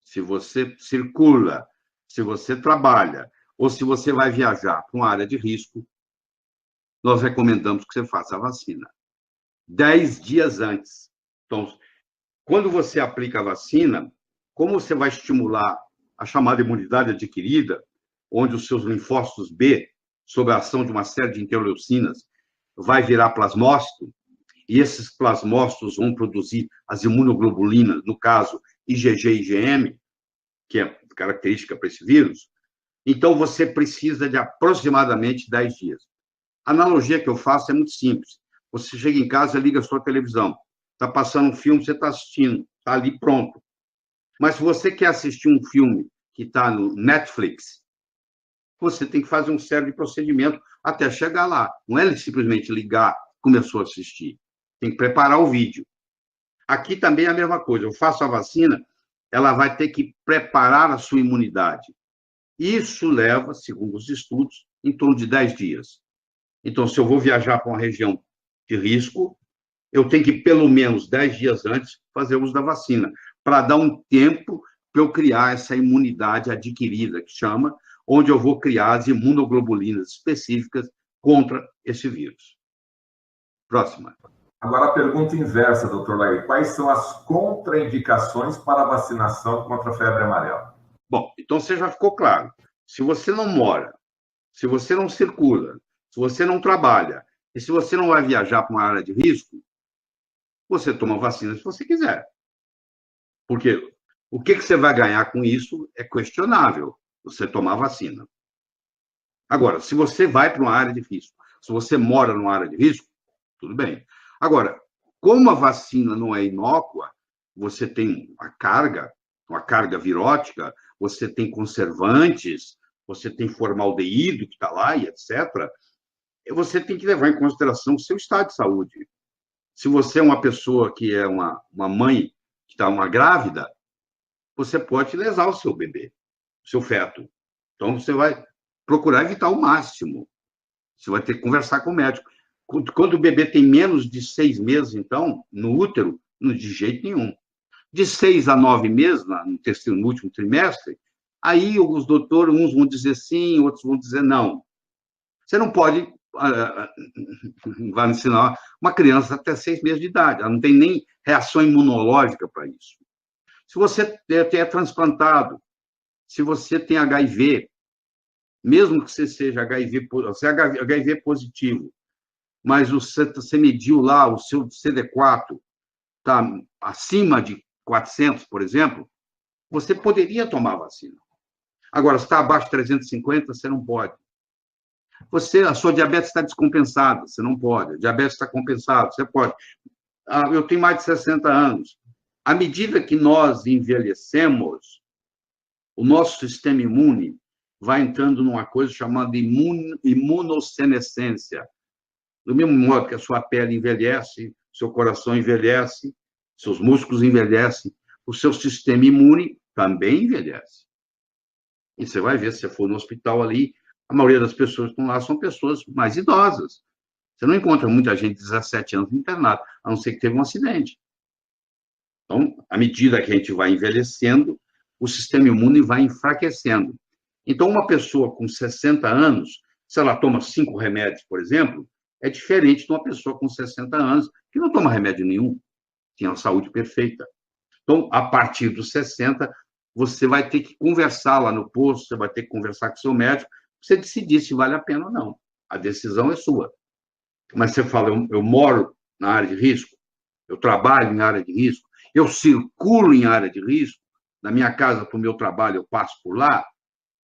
se você circula, se você trabalha ou se você vai viajar para uma área de risco, nós recomendamos que você faça a vacina 10 dias antes. Então, quando você aplica a vacina, como você vai estimular a chamada imunidade adquirida, onde os seus linfócitos B, sob a ação de uma série de interleucinas, vai virar plasmócito, e esses plasmócitos vão produzir as imunoglobulinas, no caso, IgG e IgM, que é característica para esse vírus, então você precisa de aproximadamente 10 dias. A analogia que eu faço é muito simples. Você chega em casa, liga a sua televisão, está passando um filme, você está assistindo, está ali pronto. Mas se você quer assistir um filme que está no Netflix, você tem que fazer um série de procedimentos até chegar lá. Não é simplesmente ligar, começou a assistir. Tem que preparar o vídeo. Aqui também é a mesma coisa. Eu faço a vacina, ela vai ter que preparar a sua imunidade. Isso leva, segundo os estudos, em torno de 10 dias. Então, se eu vou viajar para uma região de risco, eu tenho que, pelo menos 10 dias antes, fazer uso da vacina, para dar um tempo para eu criar essa imunidade adquirida, que chama, onde eu vou criar as imunoglobulinas específicas contra esse vírus. Próxima. Agora a pergunta inversa, doutor Laí. Quais são as contraindicações para a vacinação contra a febre amarela? Bom, então você já ficou claro. Se você não mora, se você não circula, se você não trabalha, e se você não vai viajar para uma área de risco, você toma vacina se você quiser. Porque o que você vai ganhar com isso é questionável, você tomar vacina. Agora, se você vai para uma área de risco, se você mora numa área de risco, tudo bem. Agora, como a vacina não é inócua, você tem uma carga virótica, você tem conservantes, você tem formaldeído que está lá e etc., você tem que levar em consideração o seu estado de saúde. Se você é uma pessoa que é uma mãe que está uma grávida, você pode lesar o seu bebê, o seu feto. Então, você vai procurar evitar o máximo. Você vai ter que conversar com o médico. Quando o bebê tem menos de 6 meses, então, no útero, de jeito nenhum. De 6 a 9 meses, no último trimestre, aí os doutores, uns vão dizer sim, outros vão dizer não. Você não pode vai ensinar uma criança até 6 meses de idade. Ela não tem nem reação imunológica para isso. Se você é transplantado, se você tem HIV, mesmo que você seja HIV positivo, mas você mediu lá, o seu CD4 está acima de 400, por exemplo, você poderia tomar vacina. Agora, se está abaixo de 350, você não pode. A sua diabetes está descompensada, você não pode. A diabetes está compensada, você pode. Eu tenho mais de 60 anos. À medida que nós envelhecemos, o nosso sistema imune vai entrando numa coisa chamada imunossenescência. Do mesmo modo que a sua pele envelhece, seu coração envelhece, seus músculos envelhecem, o seu sistema imune também envelhece. E você vai ver, se você for no hospital ali, a maioria das pessoas que estão lá são pessoas mais idosas. Você não encontra muita gente de 17 anos internada, a não ser que teve um acidente. Então, à medida que a gente vai envelhecendo, o sistema imune vai enfraquecendo. Então, uma pessoa com 60 anos, se ela toma 5 remédios, por exemplo, é diferente de uma pessoa com 60 anos que não toma remédio nenhum, tem a saúde perfeita. Então, a partir dos 60, você vai ter que conversar lá no posto, você vai ter que conversar com o seu médico, para você decidir se vale a pena ou não. A decisão é sua. Mas você fala, eu moro na área de risco, eu trabalho em área de risco, eu circulo em área de risco, da minha casa para o meu trabalho eu passo por lá,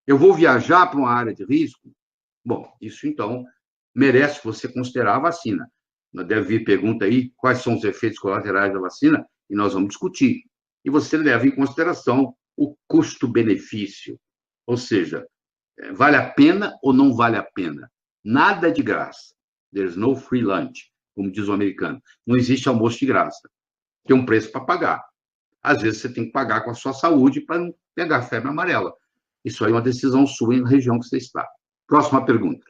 eu vou viajar para uma área de risco. Bom, isso então merece você considerar a vacina. Deve vir pergunta aí, quais são os efeitos colaterais da vacina, e nós vamos discutir. E você leva em consideração o custo-benefício, ou seja, vale a pena ou não vale a pena? Nada de graça. There's no free lunch, como diz o americano. Não existe almoço de graça. Tem um preço para pagar. Às vezes você tem que pagar com a sua saúde para não pegar febre amarela. Isso aí é uma decisão sua na região que você está. Próxima pergunta.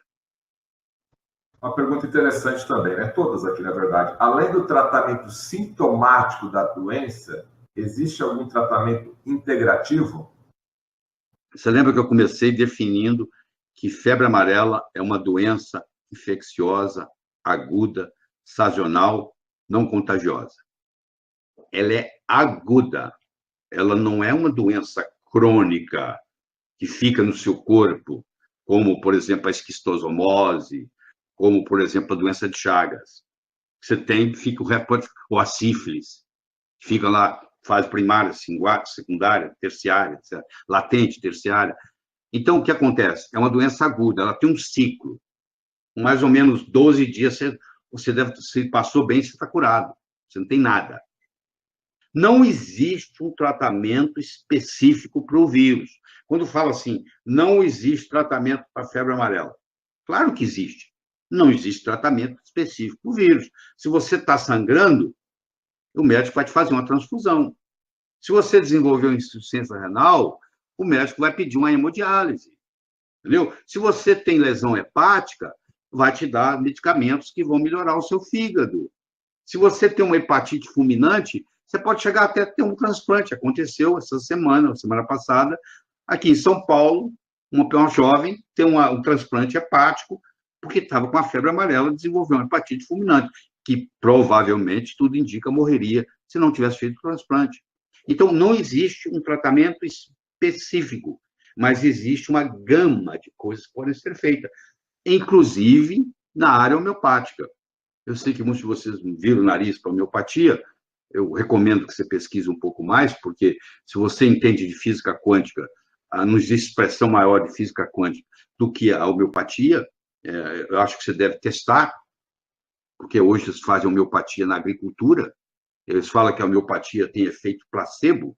Uma pergunta interessante também, né? Todas aqui, na verdade. Além do tratamento sintomático da doença, existe algum tratamento integrativo? Você lembra que eu comecei definindo que febre amarela é uma doença infecciosa, aguda, sazonal, não contagiosa. Ela é aguda, ela não é uma doença crônica que fica no seu corpo, como, por exemplo, a esquistosomose, como, por exemplo, a doença de Chagas. Você tem, fica o repórter, ou a sífilis, fica lá, fase primária, secundária, terciária, etc. Latente, terciária. Então, o que acontece? É uma doença aguda, ela tem um ciclo. Mais ou menos 12 dias, você deve, se passou bem, você está curado. Você não tem nada. Não existe um tratamento específico para o vírus. Quando fala assim, não existe tratamento para a febre amarela. Claro que existe. Não existe tratamento específico para o vírus. Se você está sangrando, o médico vai te fazer uma transfusão. Se você desenvolveu insuficiência renal, o médico vai pedir uma hemodiálise. Entendeu? Se você tem lesão hepática, vai te dar medicamentos que vão melhorar o seu fígado. Se você tem uma hepatite fulminante, você pode chegar até a ter um transplante. Aconteceu essa semana passada, aqui em São Paulo, uma jovem tem um transplante hepático, porque estava com a febre amarela, desenvolveu uma hepatite fulminante, que provavelmente, tudo indica, morreria se não tivesse feito o transplante. Então, não existe um tratamento específico, mas existe uma gama de coisas que podem ser feitas, inclusive na área homeopática. Eu sei que muitos de vocês viram o nariz para homeopatia, eu recomendo que você pesquise um pouco mais, porque se você entende de física quântica, não existe expressão maior de física quântica do que a homeopatia. Eu acho que você deve testar, porque hoje eles fazem homeopatia na agricultura, eles falam que a homeopatia tem efeito placebo,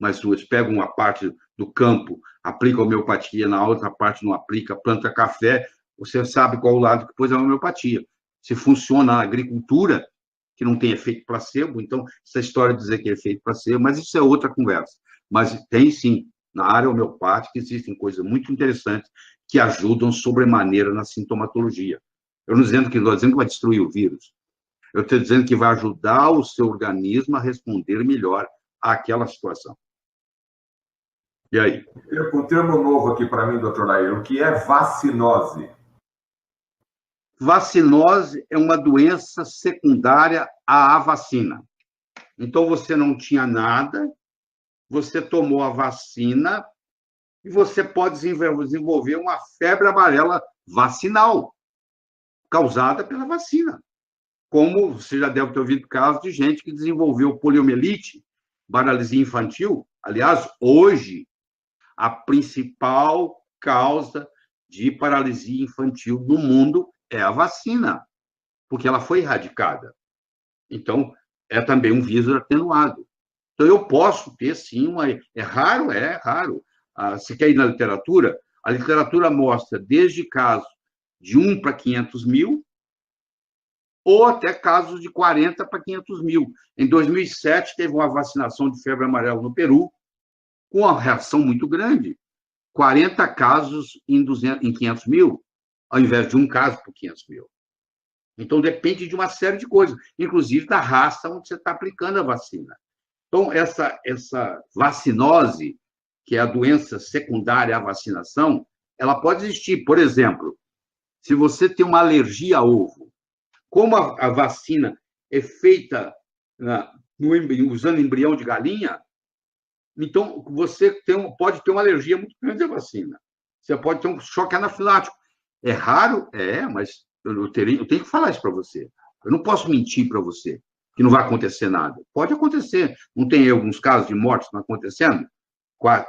mas eles pegam uma parte do campo, aplicam a homeopatia, na outra parte não aplica, planta café, você sabe qual o lado que pôs a homeopatia. Se funciona na agricultura, que não tem efeito placebo, então, essa história de dizer que é efeito placebo, mas isso é outra conversa. Mas tem, sim, na área homeopática, existem coisas muito interessantes que ajudam sobremaneira na sintomatologia. Eu não estou dizendo que vai destruir o vírus, eu estou dizendo que vai ajudar o seu organismo a responder melhor àquela situação. E aí? Um termo novo aqui para mim, doutor Lair, o que é vacinose? Vacinose é uma doença secundária à vacina. Então, você não tinha nada, você tomou a vacina e você pode desenvolver uma febre amarela vacinal, causada pela vacina. Como você já deve ter ouvido casos de gente que desenvolveu poliomielite, paralisia infantil. Aliás, hoje, a principal causa de paralisia infantil no mundo é a vacina, porque ela foi erradicada. Então, é também um vírus atenuado. Então, eu posso ter, sim, é raro. Você quer ir na literatura? A literatura mostra desde casos de 1 para 500 mil, ou até casos de 40 para 500 mil. Em 2007, teve uma vacinação de febre amarela no Peru, com uma reação muito grande. 40 casos em 500 mil, ao invés de um caso por 500 mil. Então, depende de uma série de coisas, inclusive da raça onde você está aplicando a vacina. Então, essa vacinose, que é a doença secundária à vacinação, ela pode existir. Por exemplo, se você tem uma alergia a ovo, como a vacina é feita usando embrião de galinha, então você pode ter uma alergia muito grande à vacina. Você pode ter um choque anafilático. É raro? É, mas eu tenho que falar isso para você. Eu não posso mentir para você que não vai acontecer nada. Pode acontecer. Não tem alguns casos de morte não acontecendo?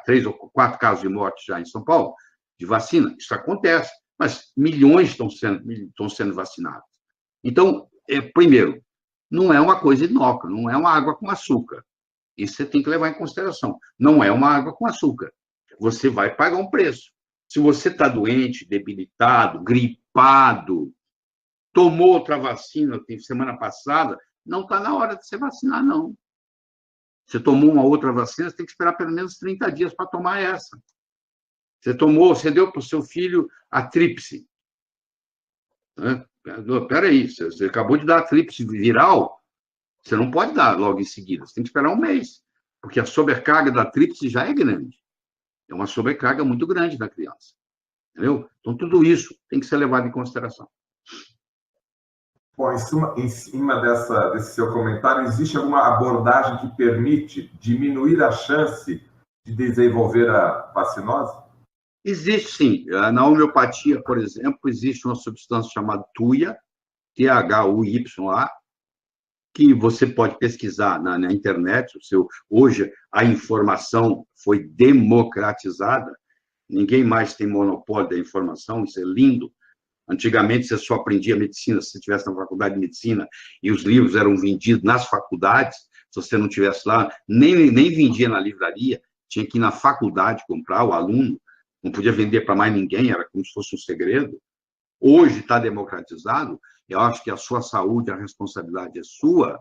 3 ou 4 casos de morte já em São Paulo, de vacina? Isso acontece. Mas milhões estão sendo vacinados. Então, primeiro, não é uma coisa inócua, não é uma água com açúcar. Isso você tem que levar em consideração. Não é uma água com açúcar. Você vai pagar um preço. Se você está doente, debilitado, gripado, tomou outra vacina semana passada, não está na hora de você vacinar, não. Você tomou uma outra vacina, você tem que esperar pelo menos 30 dias para tomar essa. Você deu para o seu filho a tríplice. Espera aí, você acabou de dar a tríplice viral, você não pode dar logo em seguida, você tem que esperar um mês, porque a sobrecarga da tríplice já é grande. É uma sobrecarga muito grande da criança. Entendeu? Então, tudo isso tem que ser levado em consideração. Bom, em cima desse seu comentário, existe alguma abordagem que permite diminuir a chance de desenvolver a vacinose? Existe, sim. Na homeopatia, por exemplo, existe uma substância chamada TUIA, THUYA, que você pode pesquisar na internet. Hoje, a informação foi democratizada. Ninguém mais tem monopólio da informação, isso é lindo. Antigamente, você só aprendia medicina se você estivesse na faculdade de medicina e os livros eram vendidos nas faculdades. Se você não estivesse lá, nem vendia na livraria, tinha que ir na faculdade comprar, o aluno. Não podia vender para mais ninguém, era como se fosse um segredo. Hoje está democratizado, eu acho que a sua saúde, a responsabilidade é sua,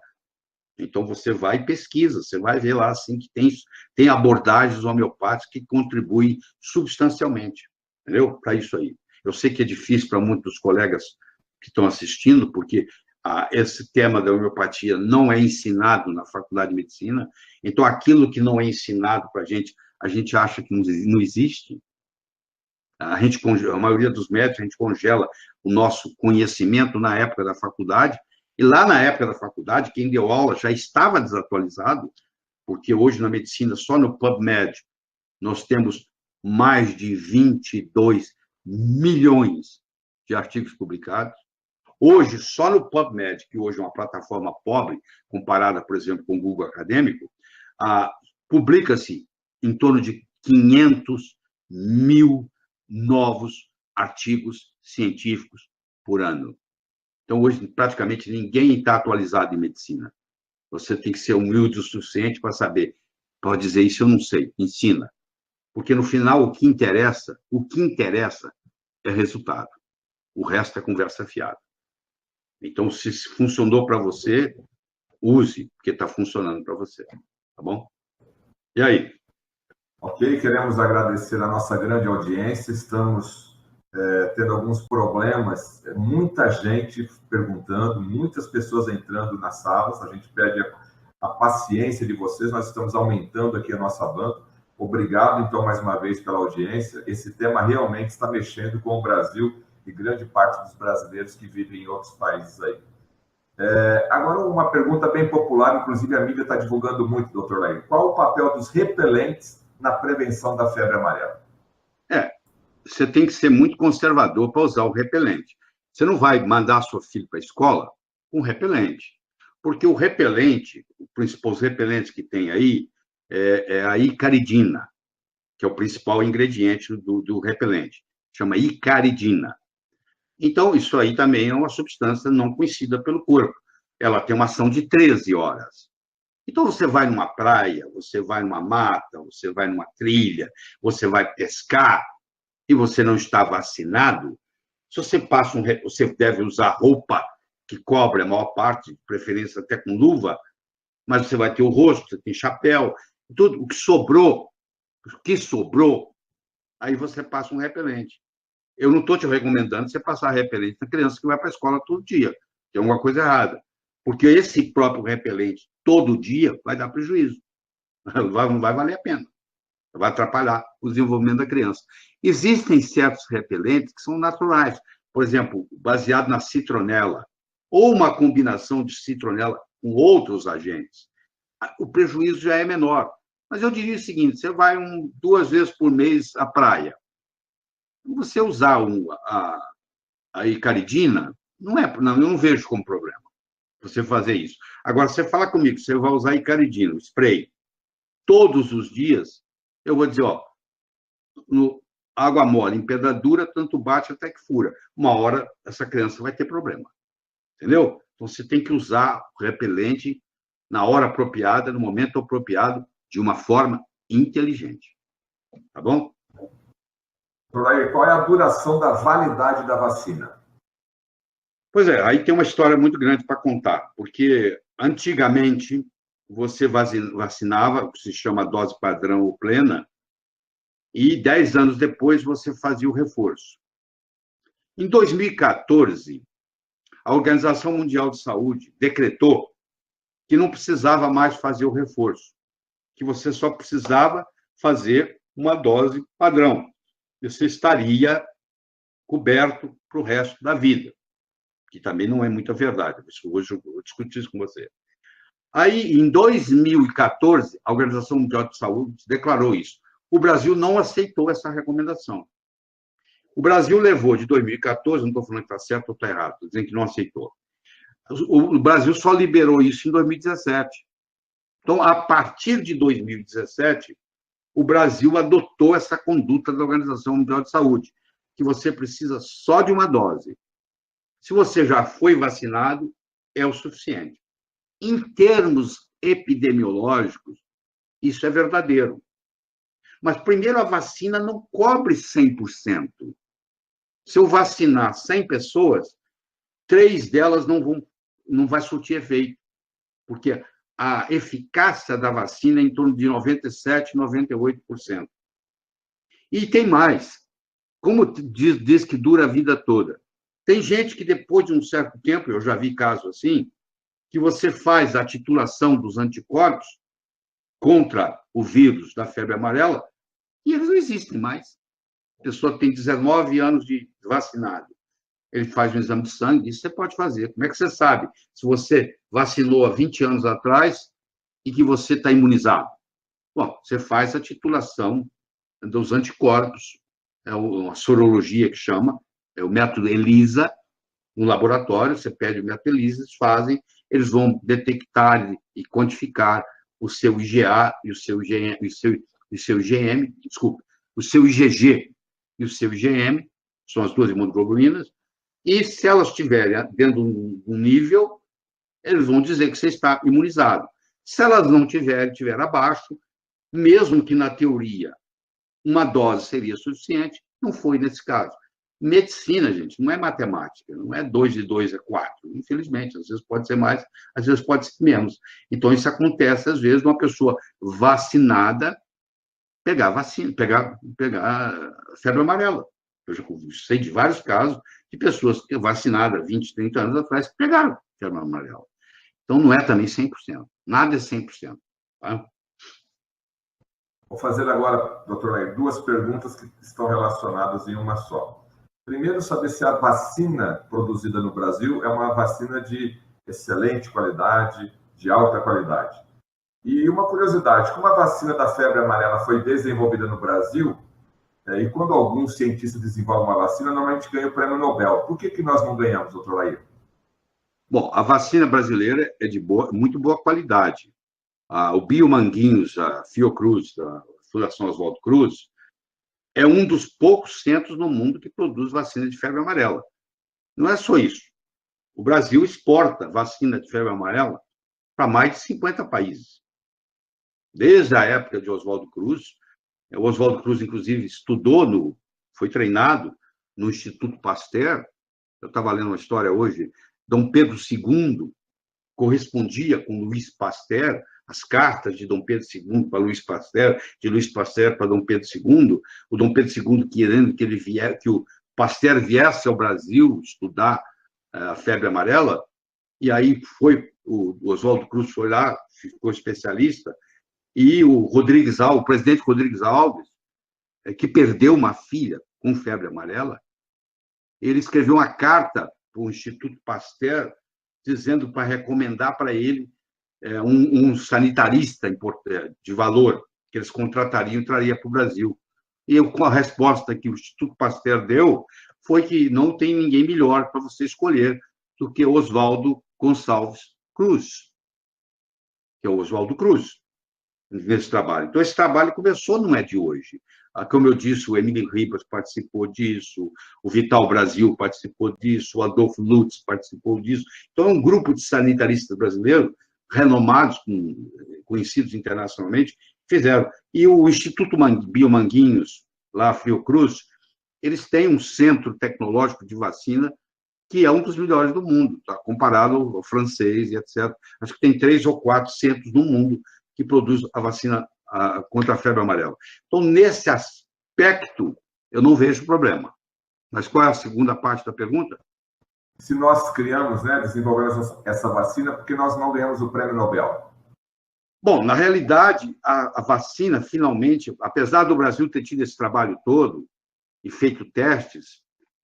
então você vai e pesquisa, você vai ver lá assim, que tem abordagens homeopáticas que contribuem substancialmente, entendeu? Para isso aí. Eu sei que é difícil para muitos dos colegas que estão assistindo, porque esse tema da homeopatia não é ensinado na faculdade de medicina, então aquilo que não é ensinado para a gente acha que não existe. A maioria dos médicos, a gente congela o nosso conhecimento na época da faculdade, e lá na época da faculdade, quem deu aula já estava desatualizado, porque hoje na medicina, só no PubMed, nós temos mais de 22 milhões de artigos publicados. Hoje, só no PubMed, que hoje é uma plataforma pobre, comparada, por exemplo, com o Google Acadêmico, publica-se em torno de 500 mil novos artigos científicos por ano. Então, hoje, praticamente ninguém está atualizado em medicina. Você tem que ser humilde o suficiente para saber. Pode dizer, isso eu não sei, ensina. Porque, no final, o que interessa é resultado. O resto é conversa fiada. Então, se funcionou para você, use, porque está funcionando para você. Tá bom? E aí? Ok, queremos agradecer a nossa grande audiência. Estamos tendo alguns problemas, muita gente perguntando, muitas pessoas entrando nas salas. A gente pede a paciência de vocês, nós estamos aumentando aqui a nossa banda. Obrigado, então, mais uma vez pela audiência. Esse tema realmente está mexendo com o Brasil e grande parte dos brasileiros que vivem em outros países aí. Agora, uma pergunta bem popular, inclusive a mídia está divulgando muito, doutor Laí. Qual o papel dos repelentes na prevenção da febre amarela? Você tem que ser muito conservador para usar o repelente. Você não vai mandar seu filho para a escola com repelente, porque o repelente, os repelentes que tem aí, é a icaridina, que é o principal ingrediente do repelente. Chama icaridina. Então, isso aí também é uma substância não conhecida pelo corpo. Ela tem uma ação de 13 horas. Então, você vai numa praia, você vai numa mata, você vai numa trilha, você vai pescar, e você não está vacinado, se você passa você deve usar roupa que cobre a maior parte, de preferência até com luva, mas você vai ter o rosto, você tem chapéu, tudo o que sobrou, aí você passa um repelente. Eu não estou te recomendando você passar repelente na criança que vai para a escola todo dia. Tem alguma coisa errada. Porque esse próprio repelente, todo dia, vai dar prejuízo. Não vai valer a pena. Vai atrapalhar o desenvolvimento da criança. Existem certos repelentes que são naturais. Por exemplo, baseado na citronela, ou uma combinação de citronela com outros agentes. O prejuízo já é menor. Mas eu diria o seguinte, você vai 2 vezes por mês à praia. Você usar a icaridina, eu não vejo como problema você fazer isso. Agora, você fala comigo, você vai usar icaridina, spray, todos os dias, eu vou dizer, no água mole, em pedra dura, tanto bate até que fura. Uma hora, essa criança vai ter problema. Entendeu? Então, você tem que usar o repelente na hora apropriada, no momento apropriado, de uma forma inteligente. Tá bom? Qual é a duração da validade da vacina? Pois é, aí tem uma história muito grande para contar, porque antigamente você vacinava, o que se chama dose padrão ou plena, e 10 anos depois você fazia o reforço. Em 2014, a Organização Mundial de Saúde decretou que não precisava mais fazer o reforço, que você só precisava fazer uma dose padrão. Você estaria coberto para o resto da vida, que também não é muita verdade. Hoje eu vou discutir isso com você. Aí, em 2014, a Organização Mundial de Saúde declarou isso. O Brasil não aceitou essa recomendação. O Brasil levou de 2014, não estou falando que está certo ou está errado, estou dizendo que não aceitou. O Brasil só liberou isso em 2017. Então, a partir de 2017, o Brasil adotou essa conduta da Organização Mundial de Saúde, que você precisa só de uma dose. Se você já foi vacinado, é o suficiente. Em termos epidemiológicos, isso é verdadeiro. Mas, primeiro, a vacina não cobre 100%. Se eu vacinar 100 pessoas, 3 delas não vai surtir efeito, porque a eficácia da vacina é em torno de 97%, 98%. E tem mais. Como diz que dura a vida toda? Tem gente que, depois de um certo tempo, eu já vi casos assim, que você faz a titulação dos anticorpos contra o vírus da febre amarela e eles não existem mais. A pessoa tem 19 anos de vacinado. Ele faz um exame de sangue, isso você pode fazer. Como é que você sabe se você vacinou há 20 anos atrás e que você está imunizado? Bom, você faz a titulação dos anticorpos, é uma sorologia que chama, é o método ELISA, no laboratório, você pede o método ELISA, eles fazem, eles vão detectar e quantificar o seu IgA e o seu IgM, desculpa, o seu IgG e o seu IgM, são as duas imunoglobulinas, e se elas estiverem dentro de um nível, eles vão dizer que você está imunizado. Se elas não estiver abaixo, mesmo que na teoria uma dose seria suficiente, não foi nesse caso. Medicina, gente, não é matemática, não é 2 e 2 é 4. Infelizmente, às vezes pode ser mais, às vezes pode ser menos. Então, isso acontece, às vezes, de uma pessoa vacinada pegar febre amarela. Eu já sei de vários casos de pessoas vacinadas 20, 30 anos atrás que pegaram febre amarela. Então, não é também 100%. Nada é 100%. Tá? Vou fazer agora, doutor Nair, 2 perguntas que estão relacionadas em uma só. Primeiro, saber se a vacina produzida no Brasil é uma vacina de excelente qualidade, de alta qualidade. E uma curiosidade, como a vacina da febre amarela foi desenvolvida no Brasil, e quando algum cientista desenvolve uma vacina, normalmente ganha o prêmio Nobel. Por que nós não ganhamos, doutor Nair? Bom, a vacina brasileira é de muito boa qualidade. O Biomanguinhos, a Fiocruz, a Fundação Oswaldo Cruz, é um dos poucos centros no mundo que produz vacina de febre amarela. Não é só isso. O Brasil exporta vacina de febre amarela para mais de 50 países. Desde a época de Oswaldo Cruz, o Oswaldo Cruz, inclusive, foi treinado no Instituto Pasteur. Eu estava lendo uma história hoje. Dom Pedro II correspondia com Luiz Pasteur, as cartas de Dom Pedro II para Luiz Pasteur, de Luiz Pasteur para Dom Pedro II, o Dom Pedro II querendo que o Pasteur viesse ao Brasil estudar a febre amarela, e aí o Oswaldo Cruz foi lá, ficou especialista, e o presidente Rodrigues Alves, que perdeu uma filha com febre amarela, ele escreveu uma carta para o Instituto Pasteur, dizendo para recomendar para ele um sanitarista de valor que eles contratariam e traria para o Brasil. E a resposta que o Instituto Pasteur deu foi que não tem ninguém melhor para você escolher do que Oswaldo Gonçalves Cruz, que é o Oswaldo Cruz, nesse trabalho. Então, esse trabalho começou, não é de hoje. Como eu disse, o Emílio Ribas participou disso, o Vital Brasil participou disso, o Adolfo Lutz participou disso. Então, é um grupo de sanitaristas brasileiros renomados, conhecidos internacionalmente, fizeram. E o Instituto Biomanguinhos, lá, Fiocruz, eles têm um centro tecnológico de vacina que é um dos melhores do mundo, tá? Comparado ao francês e etc. Acho que tem 3 ou 4 centros no mundo que produzem a vacina contra a febre amarela. Então, nesse aspecto, eu não vejo problema. Mas qual é a segunda parte da pergunta? Se nós criamos, desenvolvemos essa vacina, por que nós não ganhamos o prêmio Nobel? Bom, na realidade, a vacina, finalmente, apesar do Brasil ter tido esse trabalho todo e feito testes,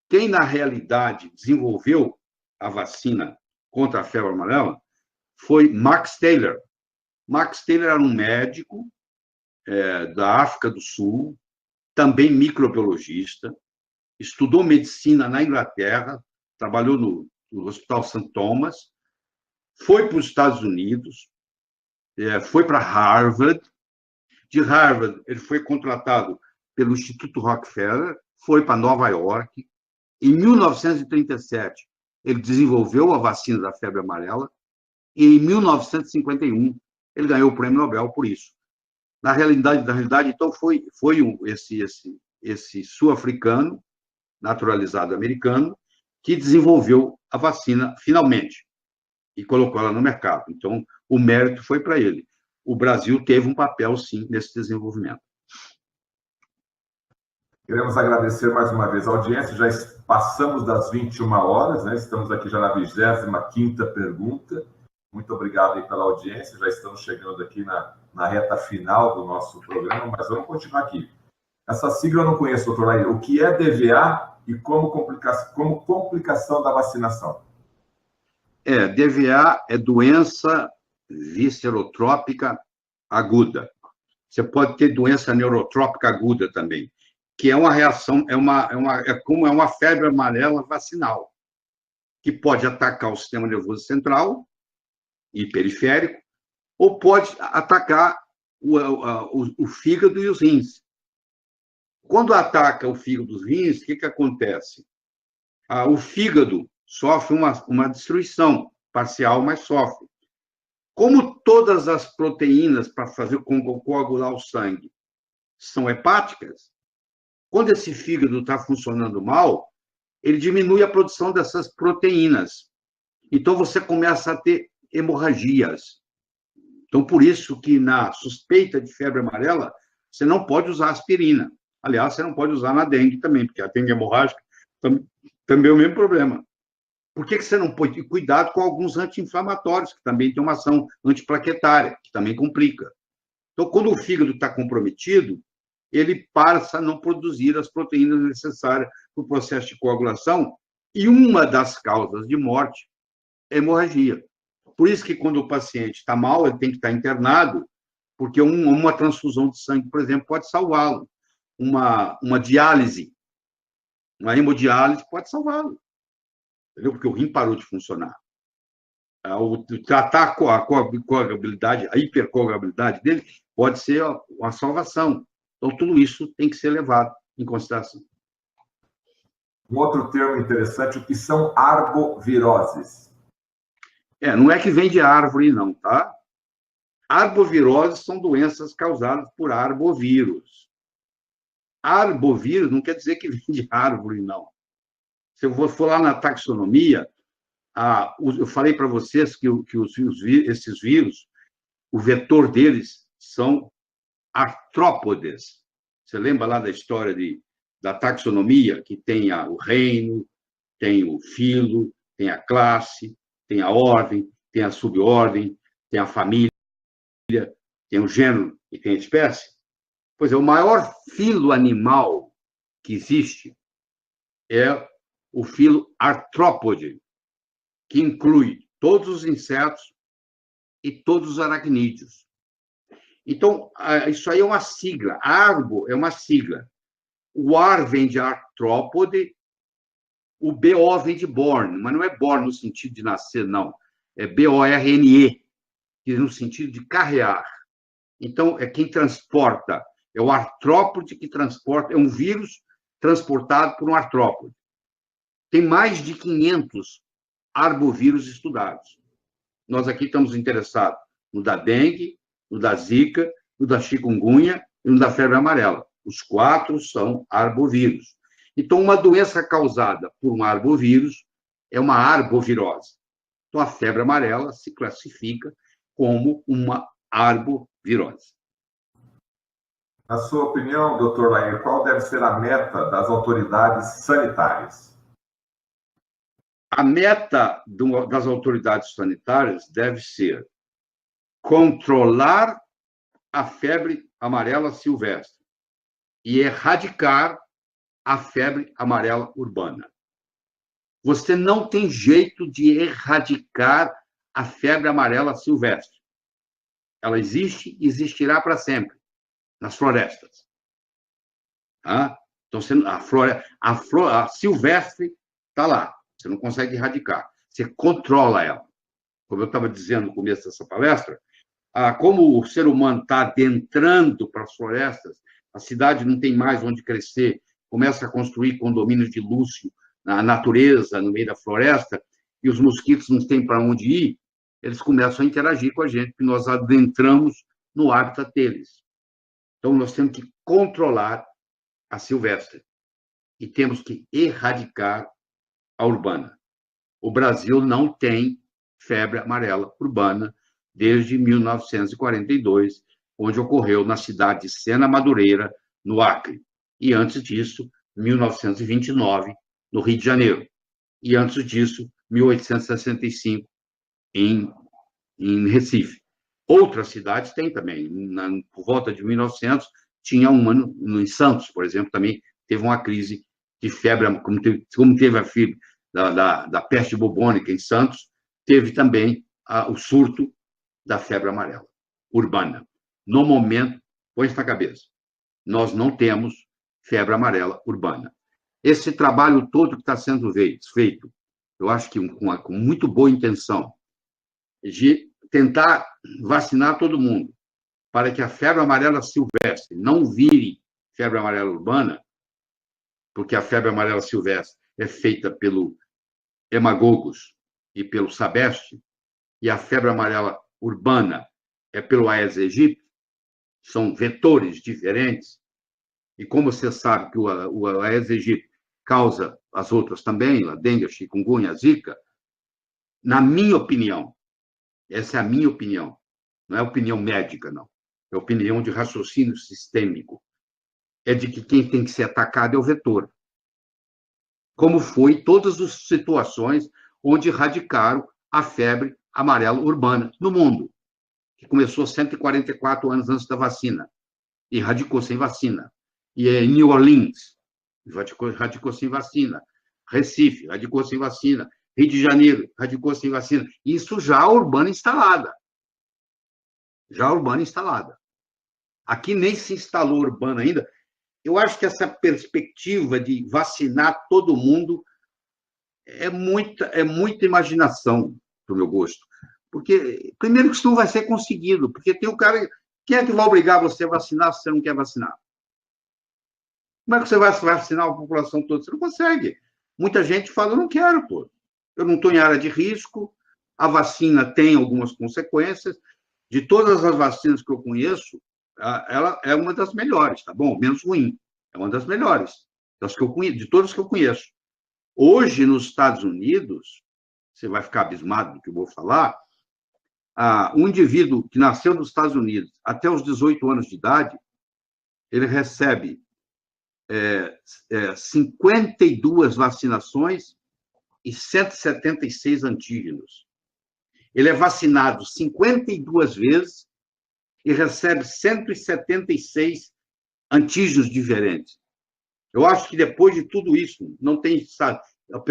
quem, na realidade, desenvolveu a vacina contra a febre amarela foi Max Taylor. Max Taylor era um médico da África do Sul, também microbiologista, estudou medicina na Inglaterra, trabalhou no Hospital St. Thomas, foi para os Estados Unidos, foi para Harvard. De Harvard, ele foi contratado pelo Instituto Rockefeller, foi para Nova York. Em 1937, ele desenvolveu a vacina da febre amarela e em 1951 ele ganhou o Prêmio Nobel por isso. Na realidade, então, foi esse sul-africano, naturalizado americano, que desenvolveu a vacina finalmente e colocou ela no mercado. Então, o mérito foi para ele. O Brasil teve um papel, sim, nesse desenvolvimento. Queremos agradecer mais uma vez a audiência. Já passamos das 21 horas, né? Estamos aqui já na 25ª pergunta. Muito obrigado aí pela audiência. Já estamos chegando aqui na reta final do nosso programa, mas vamos continuar aqui. Essa sigla eu não conheço, doutor Lair. O que é DVA e como complicação da vacinação? DVA é doença viscerotrópica aguda. Você pode ter doença neurotrópica aguda também, que é uma reação, como uma febre amarela vacinal, que pode atacar o sistema nervoso central e periférico, ou pode atacar o fígado e os rins. Quando ataca o fígado e os rins, o que acontece? O fígado sofre uma destruição parcial, mas sofre. Como todas as proteínas para fazer coagular o sangue são hepáticas, quando esse fígado está funcionando mal, ele diminui a produção dessas proteínas. Então, você começa a ter hemorragias. Então, por isso que na suspeita de febre amarela, você não pode usar aspirina. Aliás, você não pode usar na dengue também, porque a dengue hemorrágica também é o mesmo problema. Por que você não pode? Cuidado com alguns anti-inflamatórios, que também tem uma ação antiplaquetária, que também complica. Então, quando o fígado está comprometido, ele passa a não produzir as proteínas necessárias para o processo de coagulação, e uma das causas de morte é hemorragia. Por isso que, quando o paciente está mal, ele tem que estar internado, porque uma transfusão de sangue, por exemplo, pode salvá-lo. Uma diálise, uma hemodiálise pode salvá-lo. Entendeu? Porque o rim parou de funcionar. Tratar a coagulabilidade, a hipercoagulabilidade dele, pode ser uma salvação. Então, tudo isso tem que ser levado em consideração. Um outro termo interessante, o que são arboviroses? Não é que vem de árvore, não, tá? Arboviroses são doenças causadas por arbovírus. Arbovírus não quer dizer que vem de árvore, não. Se eu for lá na taxonomia, eu falei para vocês que esses vírus, o vetor deles são artrópodes. Você lembra lá da história da taxonomia, que tem o reino, tem o filo, tem a classe, tem a ordem, tem a subordem, tem a família, tem o gênero e tem a espécie? Pois é, o maior filo animal que existe é o filo artrópode, que inclui todos os insetos e todos os aracnídeos. Então, isso aí é uma sigla. Arbo é uma sigla. O ar vem de artrópode, o BO vem de born, mas não é born no sentido de nascer, não. É BORNE, que é no sentido de carrear. Então, é quem transporta, é o artrópode que transporta, é um vírus transportado por um artrópode. Tem mais de 500 arbovírus estudados. Nós aqui estamos interessados no da dengue, no da zika, no da chikungunya e no da febre amarela. Os 4 são arbovírus. Então, uma doença causada por um arbovírus é uma arbovirose. Então, a febre amarela se classifica como uma arbovirose. Na sua opinião, doutor Lair, qual deve ser a meta das autoridades sanitárias? A meta das autoridades sanitárias deve ser controlar a febre amarela silvestre e erradicar a febre amarela urbana. Você não tem jeito de erradicar a febre amarela silvestre. Ela existe e existirá para sempre nas florestas. Tá? Então, a silvestre está lá. Você não consegue erradicar. Você controla ela. Como eu estava dizendo no começo dessa palestra, como o ser humano está adentrando para as florestas, a cidade não tem mais onde crescer, começa a construir condomínios de luxo na natureza, no meio da floresta, e os mosquitos não têm para onde ir, eles começam a interagir com a gente, porque nós adentramos no hábitat deles. Então, nós temos que controlar a silvestre e temos que erradicar a urbana. O Brasil não tem febre amarela urbana desde 1942, onde ocorreu na cidade de Sena Madureira, no Acre. E antes disso, 1929, no Rio de Janeiro. E antes disso, 1865, em Recife. Outras cidades têm também. Por volta de 1900, tinha uma em Santos, por exemplo, também teve uma crise de febre, como teve a febre da peste bubônica em Santos, teve também o surto da febre amarela urbana. No momento, põe isso na cabeça, nós não temos febre amarela urbana. Esse trabalho todo que está sendo feito, eu acho que com muito boa intenção, de tentar vacinar todo mundo, para que a febre amarela silvestre não vire febre amarela urbana, porque a febre amarela silvestre é feita pelo hemagogos e pelo sabeste, e a febre amarela urbana é pelo Aedes aegypti, são vetores diferentes, e como você sabe que o Aedes aegypti causa as outras também, a dengue, a chikungunya, a zika, na minha opinião, essa é a minha opinião, não é opinião médica, não, é opinião de raciocínio sistêmico, é de que quem tem que ser atacado é o vetor. Como foi todas as situações onde erradicaram a febre amarela urbana no mundo, que começou 144 anos antes da vacina, e erradicou sem vacina. E New Orleans, radicou sem vacina. Recife, radicou sem vacina. Rio de Janeiro, radicou sem vacina. Isso já urbana instalada. Já urbana instalada. Aqui nem se instalou urbana ainda. Eu acho que essa perspectiva de vacinar todo mundo é muita imaginação, para o meu gosto. Porque, primeiro, que isso não vai ser conseguido. Porque tem o cara... Quem é que vai obrigar você a vacinar se você não quer vacinar? Como é que você vai vacinar a população toda? Você não consegue. Muita gente fala, eu não quero, pô. Eu não estou em área de risco, a vacina tem algumas consequências. De todas as vacinas que eu conheço, ela é uma das melhores, tá bom? Menos ruim. É uma das melhores, de todas que eu conheço. Hoje, nos Estados Unidos, você vai ficar abismado do que eu vou falar, um indivíduo que nasceu nos Estados Unidos até os 18 anos de idade, ele recebe 52 vacinações e 176 antígenos. Ele é vacinado 52 vezes e recebe 176 antígenos diferentes. Eu acho que depois de tudo isso, não tem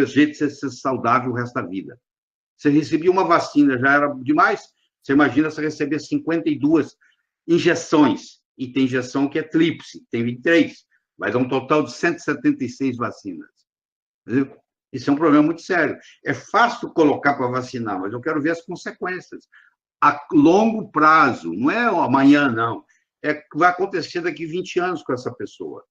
jeito de ser saudável o resto da vida. Você recebia uma vacina, já era demais. Você imagina você receber 52 injeções. E tem injeção que é tríplice, tem 23. Vai dar um total de 176 vacinas. Entendeu? Isso é um problema muito sério. É fácil colocar para vacinar, mas eu quero ver as consequências. A longo prazo, não é amanhã, não. Vai acontecer daqui 20 anos com essa pessoa.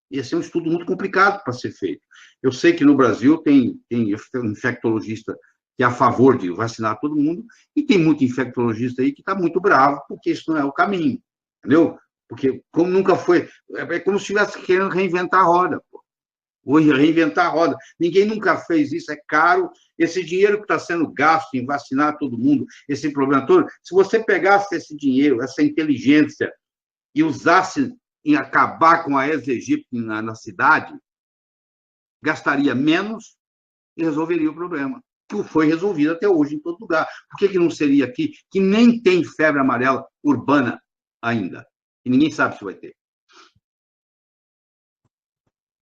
E esse é um estudo muito complicado para ser feito. Eu sei que no Brasil tem infectologista que é a favor de vacinar todo mundo, e tem muito infectologista aí que está muito bravo, porque isso não é o caminho. Entendeu? Porque, como nunca foi, é como se estivesse querendo reinventar a roda. Pô. Hoje, reinventar a roda. Ninguém nunca fez isso, é caro. Esse dinheiro que está sendo gasto em vacinar todo mundo, esse problema todo, se você pegasse esse dinheiro, essa inteligência, e usasse em acabar com a Aedes aegypti na cidade, gastaria menos e resolveria o problema. que foi resolvida até hoje em todo lugar. Por que não seria aqui, que nem tem febre amarela urbana ainda? E ninguém sabe se vai ter.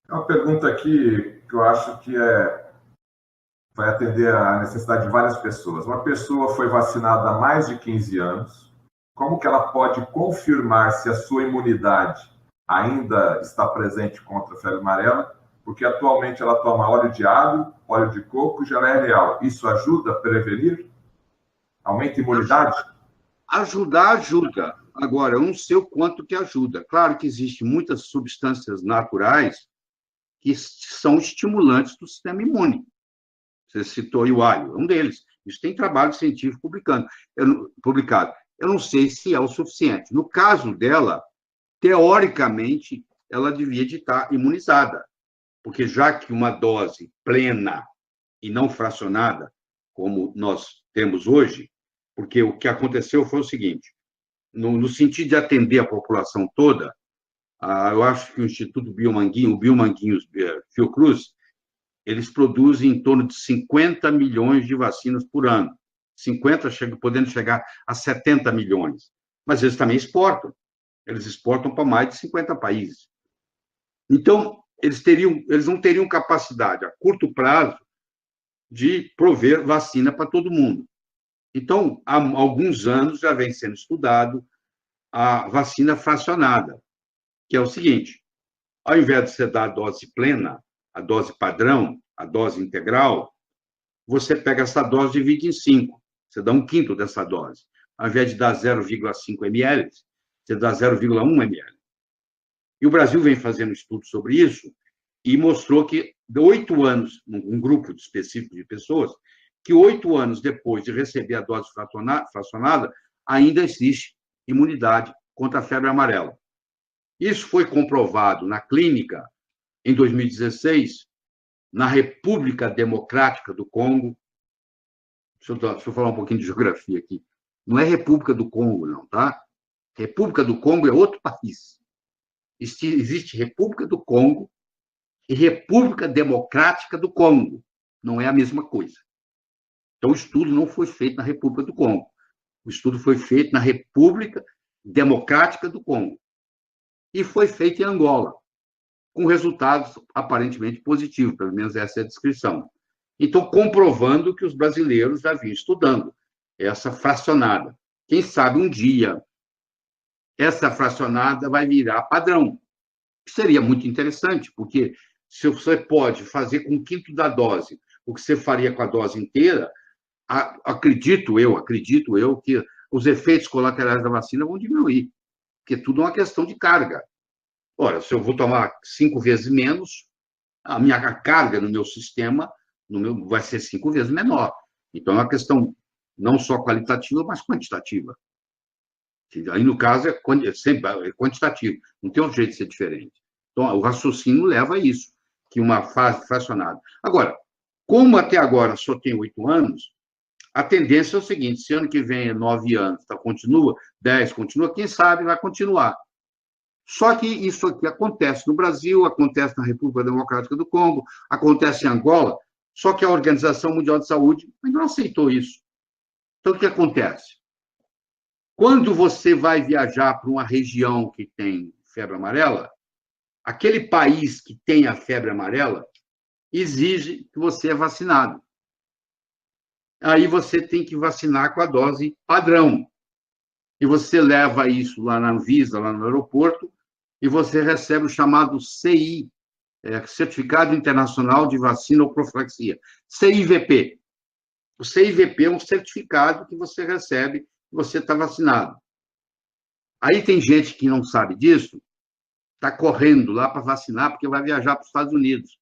É uma pergunta aqui que eu acho que vai atender à necessidade de várias pessoas. Uma pessoa foi vacinada há mais de 15 anos. Como que ela pode confirmar se a sua imunidade ainda está presente contra a febre amarela? Porque atualmente ela toma óleo de alho, óleo de coco e geleia real. Isso ajuda a prevenir? Aumenta a imunidade? Ajudar, ajuda. Agora, eu não sei o quanto que ajuda. Claro que existem muitas substâncias naturais que são estimulantes do sistema imune. Você citou aí o alho, é um deles. Isso tem trabalho científico publicado. Eu não sei se é o suficiente. No caso dela, teoricamente, ela devia de estar imunizada, porque já que uma dose plena e não fracionada, como nós temos hoje, porque o que aconteceu foi o seguinte, no sentido de atender a população toda, eu acho que o Instituto Biomanguinhos, o Biomanguinhos Fiocruz, eles produzem em torno de 50 milhões de vacinas por ano. 50 podendo chegar a 70 milhões. Mas eles também exportam. Eles exportam para mais de 50 países. Então, eles não teriam capacidade, a curto prazo, de prover vacina para todo mundo. Então, há alguns anos já vem sendo estudado a vacina fracionada, que é o seguinte, ao invés de você dar a dose plena, a dose padrão, a dose integral, você pega essa dose e divide em 5. Você dá um quinto dessa dose. Ao invés de dar 0,5 ml, você dá 0,1 ml. E o Brasil vem fazendo estudos sobre isso e mostrou que, de 8 anos, um grupo específico de pessoas, que 8 anos depois de receber a dose fracionada, ainda existe imunidade contra a febre amarela. Isso foi comprovado na clínica em 2016, na República Democrática do Congo. Deixa eu falar um pouquinho de geografia aqui. Não é República do Congo, não, tá? República do Congo é outro país. Existe República do Congo e República Democrática do Congo. Não é a mesma coisa. Então, o estudo não foi feito na República do Congo. O estudo foi feito na República Democrática do Congo. E foi feito em Angola, com resultados aparentemente positivos, pelo menos essa é a descrição. Então, comprovando que os brasileiros já vinham estudando essa fracionada. Quem sabe um dia essa fracionada vai virar padrão. Seria muito interessante, porque se você pode fazer com um quinto da dose o que você faria com a dose inteira, acredito eu que os efeitos colaterais da vacina vão diminuir, porque tudo é uma questão de carga. Ora, se eu vou tomar 5 vezes menos, a minha carga no meu sistema vai ser 5 vezes menor. Então, é uma questão não só qualitativa, mas quantitativa. Aí, no caso, sempre quantitativo. Não tem um jeito de ser diferente. Então, o raciocínio leva a isso, que uma fase fracionada. Agora, como até agora só tem 8 anos, a tendência é o seguinte, se ano que vem é 9 anos, tá, continua, 10 continua, quem sabe vai continuar. Só que isso aqui acontece no Brasil, acontece na República Democrática do Congo, acontece em Angola, só que a Organização Mundial de Saúde ainda não aceitou isso. Então, o que acontece? Quando você vai viajar para uma região que tem febre amarela, aquele país que tem a febre amarela exige que você é vacinado. Aí você tem que vacinar com a dose padrão. E você leva isso lá na Anvisa, lá no aeroporto, e você recebe o chamado CI, Certificado Internacional de Vacina ou Profilaxia, CIVP. O CIVP é um certificado que você recebe e você está vacinado. Aí tem gente que não sabe disso, está correndo lá para vacinar porque vai viajar para os Estados Unidos.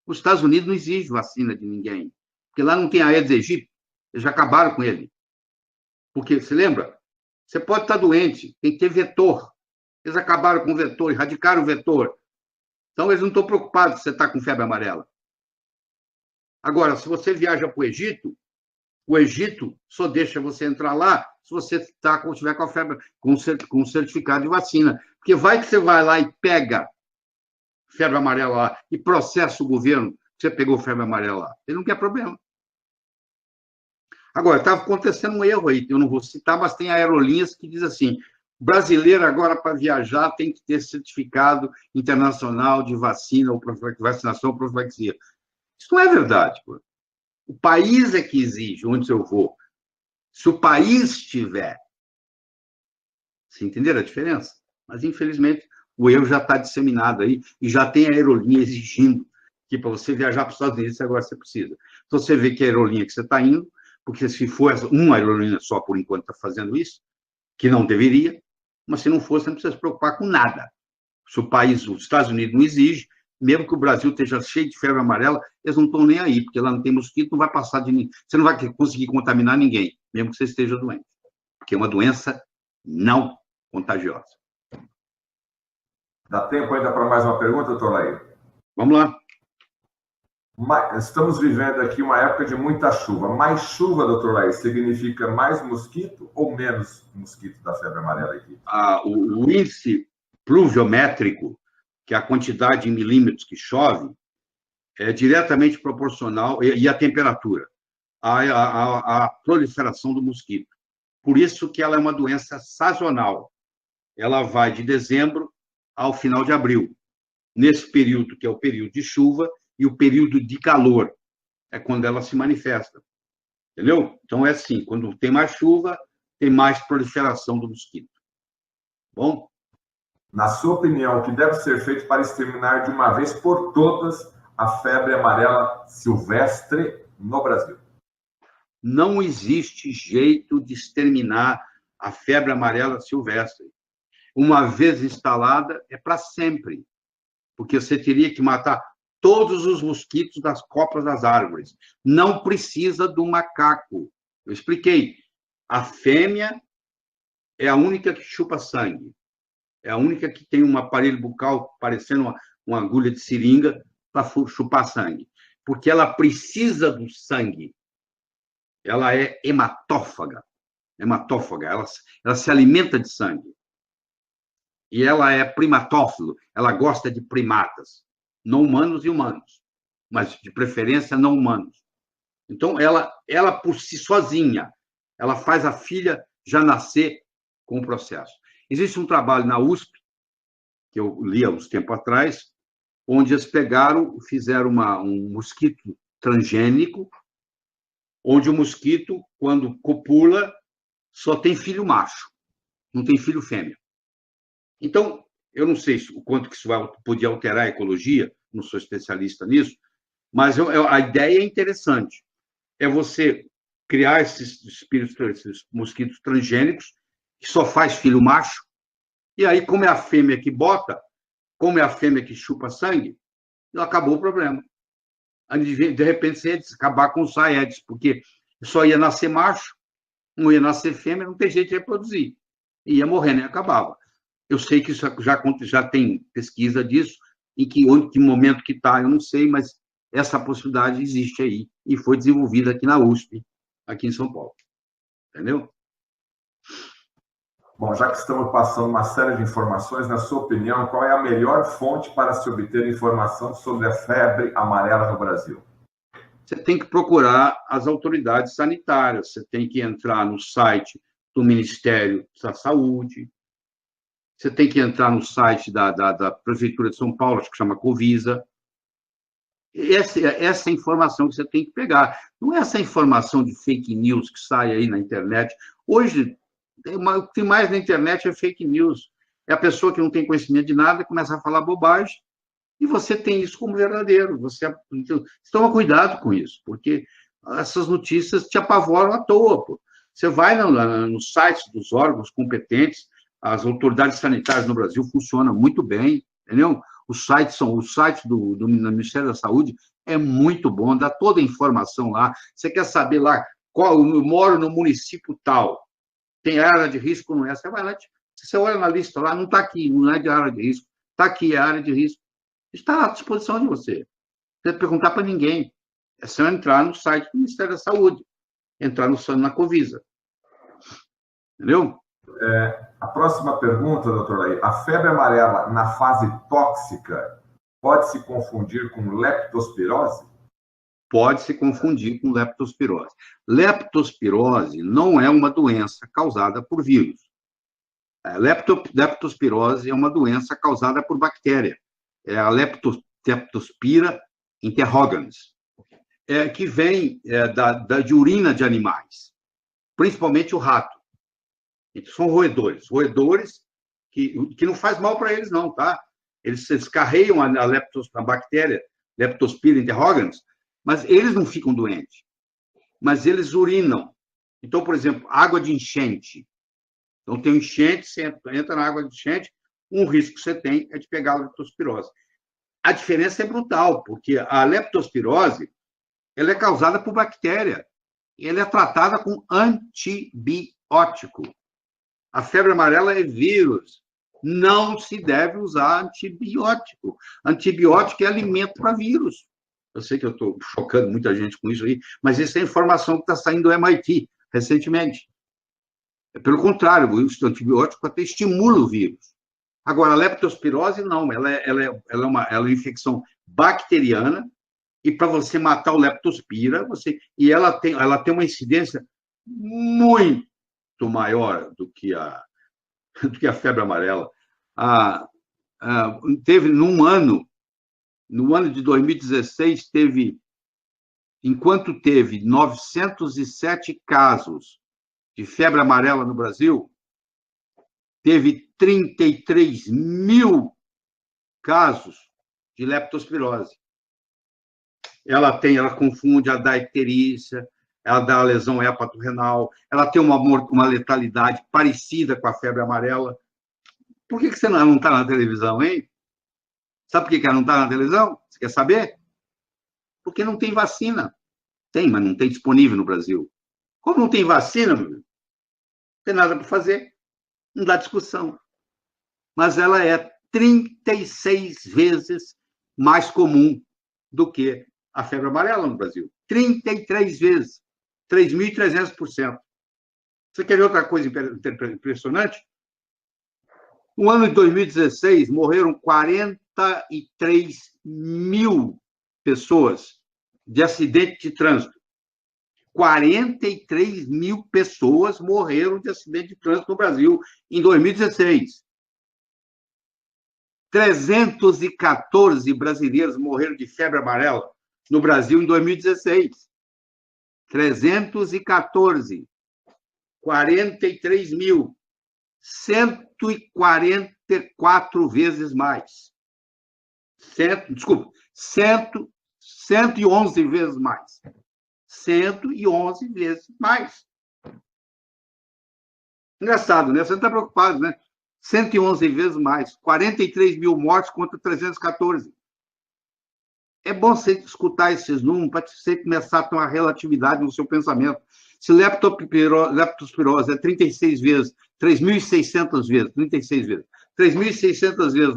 Os Estados Unidos não exige vacina de ninguém, porque lá não tem Aedes aegypti, eles já acabaram com ele. Porque, se lembra? Você pode estar doente, tem que ter vetor. Eles acabaram com o vetor, erradicaram o vetor. Então, eles não estão preocupados se você está com febre amarela. Agora, se você viaja para o Egito só deixa você entrar lá se você estiver com a febre, com um certificado de vacina. Porque vai que você vai lá e pega febre amarela lá e processa o governo que você pegou febre amarela lá. Ele não quer problema. Agora, estava acontecendo um erro aí, eu não vou citar, mas tem aerolíneas que diz assim, brasileiro agora para viajar tem que ter certificado internacional de vacina ou vacinação ou profilaxia. Isso não é verdade, pô. O país é que exige onde eu vou. Se o país tiver, você entenderam a diferença? Mas, infelizmente, o erro já está disseminado aí e já tem aerolínea exigindo que para você viajar para os Estados Unidos, agora você precisa. Então, você vê que a aerolínea que você está indo, porque se for uma aerolínea só, por enquanto, está fazendo isso, que não deveria, mas se não for, você não precisa se preocupar com nada. Se o país, os Estados Unidos, não exige, mesmo que o Brasil esteja cheio de febre amarela, eles não estão nem aí, porque lá não tem mosquito, não vai passar de ninguém. Você não vai conseguir contaminar ninguém, mesmo que você esteja doente, porque é uma doença não contagiosa. Dá tempo ainda para mais uma pergunta, doutor Lair? Vamos lá. Estamos vivendo aqui uma época de muita chuva. Mais chuva, doutor Lair, significa mais mosquito ou menos mosquito da febre amarela aqui? O índice pluviométrico, que é a quantidade em milímetros que chove, é diretamente proporcional, e a temperatura, à proliferação do mosquito. Por isso que ela é uma doença sazonal. Ela vai de dezembro ao final de abril. Nesse período, que é o período de chuva, e o período de calor, é quando ela se manifesta. Entendeu? Então, é assim, quando tem mais chuva, tem mais proliferação do mosquito. Bom? Na sua opinião, o que deve ser feito para exterminar de uma vez por todas a febre amarela silvestre no Brasil? Não existe jeito de exterminar a febre amarela silvestre. Uma vez instalada, é para sempre. Porque você teria que matar todos os mosquitos das copas das árvores. Não precisa do macaco. Eu expliquei. A fêmea é a única que chupa sangue. É a única que tem um aparelho bucal parecendo uma agulha de seringa para chupar sangue. Porque ela precisa do sangue. Ela é hematófaga. Ela se alimenta de sangue. E ela é primatófilo. Ela gosta de primatas. Não humanos e humanos, mas de preferência não humanos. Então, ela por si sozinha, ela faz a filha já nascer com o processo. Existe um trabalho na USP, que eu li há uns tempos atrás, onde eles fizeram um mosquito transgênico, onde o mosquito, quando copula, só tem filho macho, não tem filho fêmea. Então, eu não sei o quanto que isso podia alterar a ecologia, não sou especialista nisso, mas a ideia é interessante. É você criar esses mosquitos transgênicos, que só faz filho macho, e aí, como é a fêmea que bota, como é a fêmea que chupa sangue, acabou o problema. De repente, você ia acabar com os Aedes, porque só ia nascer macho, não ia nascer fêmea, não tem jeito de reproduzir. E ia morrendo e acabava. Eu sei que isso já tem pesquisa disso, em que momento que está, eu não sei, mas essa possibilidade existe aí e foi desenvolvida aqui na USP, aqui em São Paulo. Entendeu? Bom, já que estamos passando uma série de informações, na sua opinião, qual é a melhor fonte para se obter informação sobre a febre amarela no Brasil? Você tem que procurar as autoridades sanitárias, você tem que entrar no site do Ministério da Saúde, você tem que entrar no site da Prefeitura de São Paulo, acho que chama Covisa. Essa informação que você tem que pegar. Não é essa informação de fake news que sai aí na internet. Hoje, o que tem mais na internet é fake news. É a pessoa que não tem conhecimento de nada e começa a falar bobagem, e você tem isso como verdadeiro. Então, toma cuidado com isso, porque essas notícias te apavoram à toa. Pô. Você vai no site dos órgãos competentes, as autoridades sanitárias no Brasil funcionam muito bem, entendeu? O site do Ministério da Saúde é muito bom, dá toda a informação lá. Você quer saber lá, eu moro no município tal, tem área de risco ou não é? Você vai lá, você olha na lista lá, não está aqui, não é de área de risco, está aqui, é área de risco. Está à disposição de você. Não precisa perguntar para ninguém. É só entrar no site do Ministério da Saúde, entrar na Covisa. Entendeu? A próxima pergunta, doutor Lair. A febre amarela na fase tóxica pode se confundir com leptospirose? pode se confundir com leptospirose. Leptospirose não é uma doença causada por vírus. Leptospirose é uma doença causada por bactéria. É a Leptospira interrogans, que vem de urina de animais, principalmente o rato. Então, são roedores. Roedores que não faz mal para eles, não, tá? Eles carregam a bactéria Leptospira interrogans, mas eles não ficam doentes. Mas eles urinam. Então, por exemplo, água de enchente. Então, tem um enchente, você entra na água de enchente, um risco que você tem é de pegar a leptospirose. A diferença é brutal, porque a leptospirose ela é causada por bactéria. E ela é tratada com antibiótico. A febre amarela é vírus. Não se deve usar antibiótico. Antibiótico é alimento para vírus. Eu sei que eu estou chocando muita gente com isso aí, mas essa é a informação que está saindo do MIT recentemente. Pelo contrário, o uso de antibiótico até estimula o vírus. Agora, a leptospirose, não. Ela é uma infecção bacteriana e para você matar o leptospira, e ela tem uma incidência muito maior do que a febre amarela. Teve, no ano de 2016, enquanto teve 907 casos de febre amarela no Brasil, teve 33 mil casos de leptospirose. Ela confunde a da icterícia, ela dá a lesão hepatorrenal, ela tem uma letalidade parecida com a febre amarela. Por que você não está na televisão, hein? Sabe por que ela não está na televisão? Você quer saber? Porque não tem vacina. Tem, mas não tem disponível no Brasil. Como não tem vacina, não tem nada para fazer. Não dá discussão. Mas ela é 36 vezes mais comum do que a febre amarela no Brasil. 33 vezes. 3.300%. Você quer ver outra coisa impressionante? No ano de 2016, morreram 43 mil pessoas de acidente de trânsito. 43 mil pessoas morreram de acidente de trânsito no Brasil em 2016. 314 brasileiros morreram de febre amarela no Brasil em 2016. 314. 43 mil. 144 vezes mais. 111 vezes mais. 111 vezes mais. Engraçado, né? Você não está preocupado, né? 111 vezes mais. 43 mil mortes contra 314. É bom você escutar esses números para você começar a ter uma relatividade no seu pensamento. Se leptospirose é 36 vezes, 3.600 vezes, 36 vezes, 3.600 vezes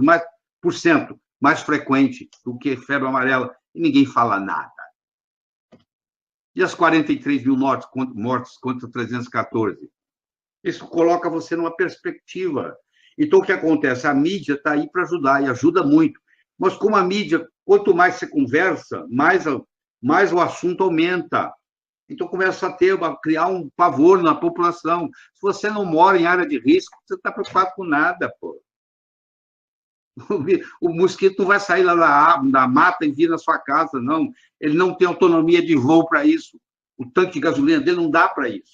mais frequente do que febre amarela, e ninguém fala nada. E as 43 mil mortes contra 314? Isso coloca você numa perspectiva. Então, o que acontece? A mídia está aí para ajudar, e ajuda muito. Mas como a mídia, quanto mais você conversa, mais o assunto aumenta. Então, começa a criar um pavor na população. Se você não mora em área de risco, você não está preocupado com nada, pô. O mosquito não vai sair lá da mata e vir na sua casa, não. Ele não tem autonomia de voo para isso. O tanque de gasolina dele não dá para isso.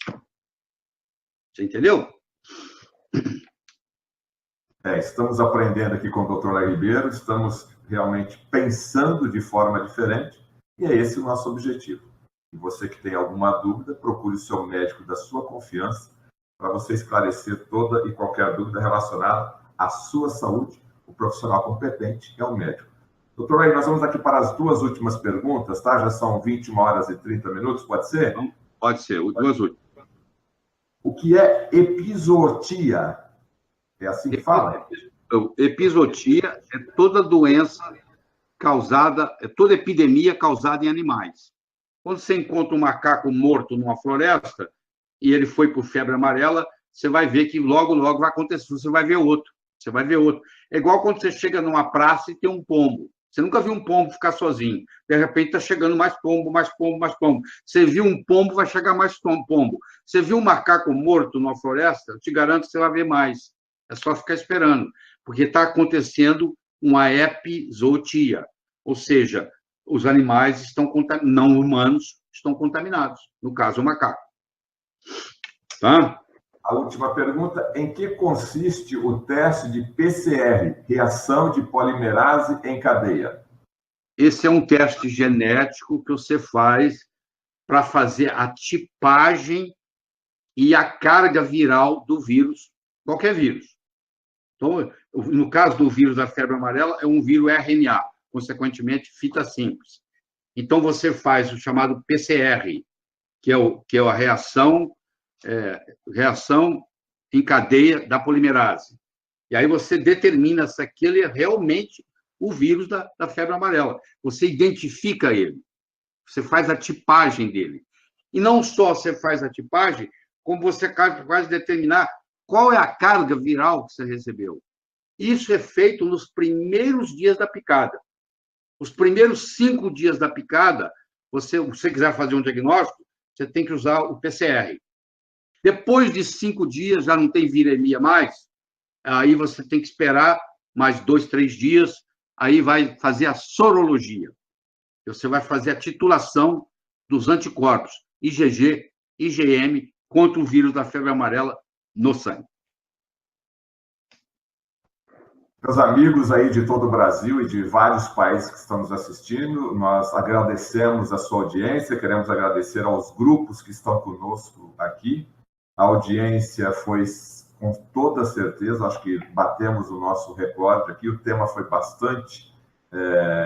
Você entendeu? Estamos aprendendo aqui com o Dr. Léo Ribeiro, estamos realmente pensando de forma diferente, e é esse o nosso objetivo. E você que tem alguma dúvida, procure o seu médico da sua confiança para você esclarecer toda e qualquer dúvida relacionada à sua saúde. O profissional competente é o médico. Doutor Léo, nós vamos aqui para as duas últimas perguntas, tá? Já são 21 horas e 30 minutos, pode ser? Pode ser, duas últimas. O que é epizootia? É assim que fala? Epizootia é toda doença causada, é toda epidemia causada em animais. Quando você encontra um macaco morto numa floresta e ele foi por febre amarela, você vai ver que logo vai acontecer, você vai ver outro. É igual quando você chega numa praça e tem um pombo. Você nunca viu um pombo ficar sozinho. De repente está chegando mais pombo, mais pombo, mais pombo. Você viu um pombo, vai chegar mais pombo. Você viu um macaco morto numa floresta, eu te garanto que você vai ver mais. É só ficar esperando, porque está acontecendo uma epizootia, ou seja, os animais não humanos estão contaminados, no caso, o macaco. Tá? A última pergunta, em que consiste o teste de PCR, reação de polimerase em cadeia? Esse é um teste genético que você faz para fazer a tipagem e a carga viral do vírus, qualquer vírus. Então, no caso do vírus da febre amarela, é um vírus RNA, consequentemente, fita simples. Então, você faz o chamado PCR, que é a reação em cadeia da polimerase. E aí você determina se aquele é realmente o vírus da febre amarela. Você identifica ele. Você faz a tipagem dele. E não só você faz a tipagem, como você faz determinar qual é a carga viral que você recebeu. Isso é feito nos primeiros dias da picada. Os primeiros 5 dias da picada, se você quiser fazer um diagnóstico, você tem que usar o PCR. Depois de 5 dias, já não tem viremia mais, aí você tem que esperar mais 2, 3 dias, aí vai fazer a sorologia. Você vai fazer a titulação dos anticorpos IgG, IgM, contra o vírus da febre amarela no sangue. Meus amigos aí de todo o Brasil e de vários países que estão nos assistindo, nós agradecemos a sua audiência, queremos agradecer aos grupos que estão conosco aqui. A audiência foi, com toda certeza, acho que batemos o nosso recorde aqui, o tema foi bastante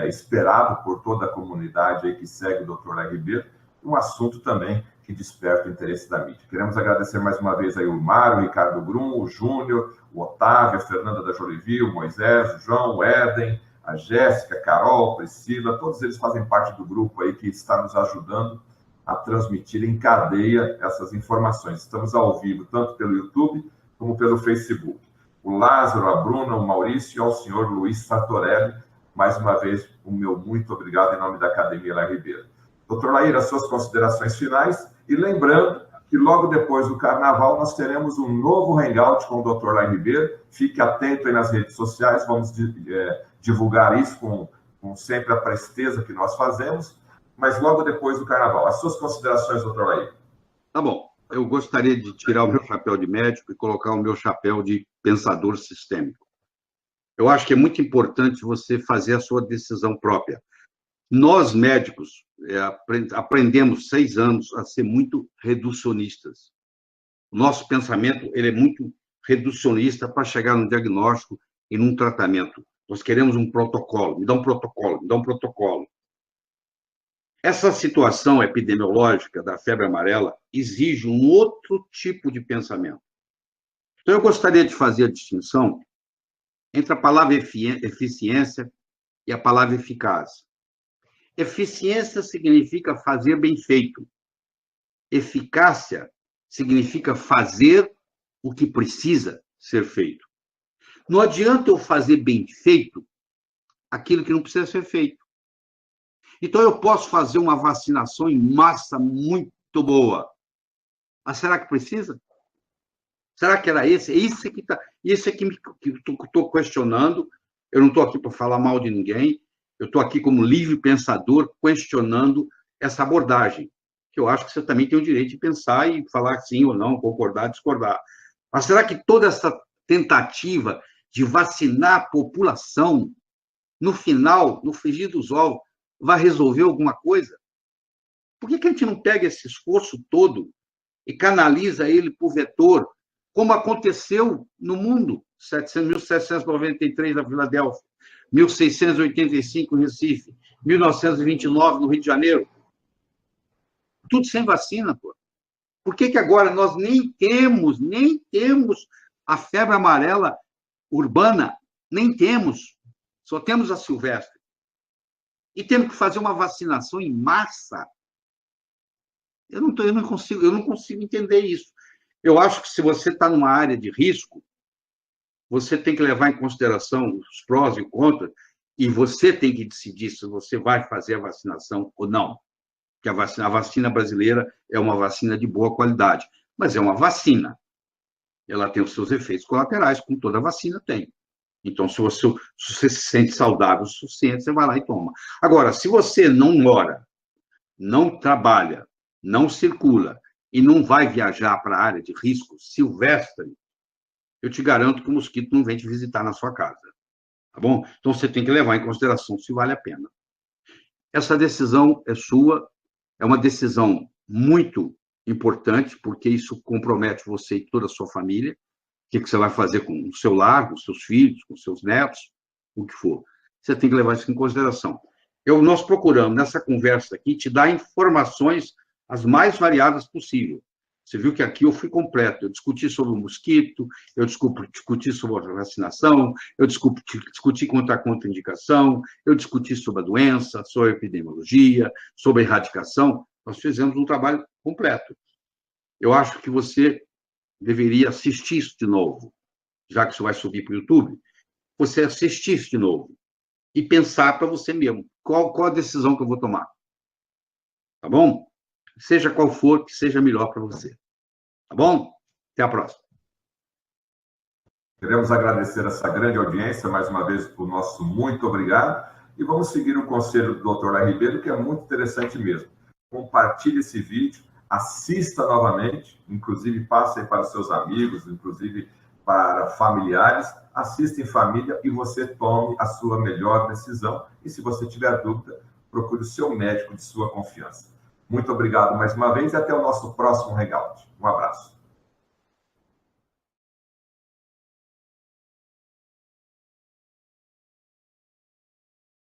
esperado por toda a comunidade aí que segue o Dr. Lai Ribeiro, um assunto também que desperta o interesse da mídia. Queremos agradecer mais uma vez aí o Mário, o Ricardo Brum, o Júnior, o Otávio, a Fernanda da Jolivie, o Moisés, o João, o Éden, a Jéssica, a Carol, a Priscila, todos eles fazem parte do grupo aí que está nos ajudando a transmitir em cadeia essas informações. Estamos ao vivo, tanto pelo YouTube como pelo Facebook. O Lázaro, a Bruna, o Maurício e ao senhor Luiz Sartorelli, mais uma vez, o meu muito obrigado em nome da Academia Lai Ribeiro. Doutor Lair, as suas considerações finais, e lembrando que logo depois do Carnaval nós teremos um novo hangout com o Dr. Lai Ribeiro. Fique atento aí nas redes sociais, vamos divulgar isso com sempre a presteza que nós fazemos, mas logo depois do Carnaval. As suas considerações, Dr. Lair? Tá bom. Eu gostaria de tirar o meu chapéu de médico e colocar o meu chapéu de pensador sistêmico. Eu acho que é muito importante você fazer a sua decisão própria. Nós, médicos, aprendemos 6 anos a ser muito reducionistas. O nosso pensamento ele é muito reducionista para chegar num diagnóstico e num tratamento. Nós queremos um protocolo. Me dá um protocolo, me dá um protocolo. Essa situação epidemiológica da febre amarela exige um outro tipo de pensamento. Então, eu gostaria de fazer a distinção entre a palavra eficiência e a palavra eficácia. Eficiência significa fazer bem feito. Eficácia significa fazer o que precisa ser feito. Não adianta eu fazer bem feito aquilo que não precisa ser feito. Então, eu posso fazer uma vacinação em massa muito boa. Mas será que precisa? Será que era esse? Isso é que estou questionando. Eu não estou aqui para falar mal de ninguém. Eu estou aqui como livre pensador, questionando essa abordagem, que eu acho que você também tem o direito de pensar e falar sim ou não, concordar, discordar. Mas será que toda essa tentativa de vacinar a população, no final, no frigir dos ovos, vai resolver alguma coisa? Por que a gente não pega esse esforço todo e canaliza ele para o vetor, como aconteceu no mundo, 1793 na Filadélfia, 1685 em Recife, 1929 no Rio de Janeiro? Tudo sem vacina, pô. Por que agora nós nem temos a febre amarela urbana? Nem temos. Só temos a silvestre. E temos que fazer uma vacinação em massa. Eu não consigo entender isso. Eu acho que se você está numa área de risco, você tem que levar em consideração os prós e contras E você tem que decidir se você vai fazer a vacinação ou não. Porque a vacina brasileira é uma vacina de boa qualidade, mas é uma vacina. Ela tem os seus efeitos colaterais, como toda vacina tem. Então, se você se sente saudável o suficiente, você vai lá e toma. Agora, se você não mora, não trabalha, não circula e não vai viajar para a área de risco silvestre, eu te garanto que o mosquito não vem te visitar na sua casa. Tá bom? Então, você tem que levar em consideração se vale a pena. Essa decisão é sua, é uma decisão muito importante, porque isso compromete você e toda a sua família. O que você vai fazer com o seu lar, com os seus filhos, com os seus netos, o que for. Você tem que levar isso em consideração. Nós procuramos, nessa conversa aqui, te dar informações as mais variadas possível. Você viu que aqui eu fui completo. Eu discuti sobre o mosquito, eu discuti sobre a vacinação, eu discuti contra a contraindicação, eu discuti sobre a doença, sobre a epidemiologia, sobre a erradicação. Nós fizemos um trabalho completo. Eu acho que você deveria assistir isso de novo, já que isso vai subir para o YouTube, você assistir isso de novo e pensar para você mesmo, qual a decisão que eu vou tomar. Tá bom? Seja qual for, que seja melhor para você. Tá bom? Até a próxima. Queremos agradecer essa grande audiência, mais uma vez, por nosso muito obrigado, e vamos seguir o conselho do Dr. Lai Ribeiro, que é muito interessante mesmo. Compartilhe esse vídeo, assista novamente, inclusive passe para seus amigos, inclusive para familiares, assista em família e você tome a sua melhor decisão. E se você tiver dúvida, procure o seu médico de sua confiança. Muito obrigado mais uma vez e até o nosso próximo hangout. Um abraço.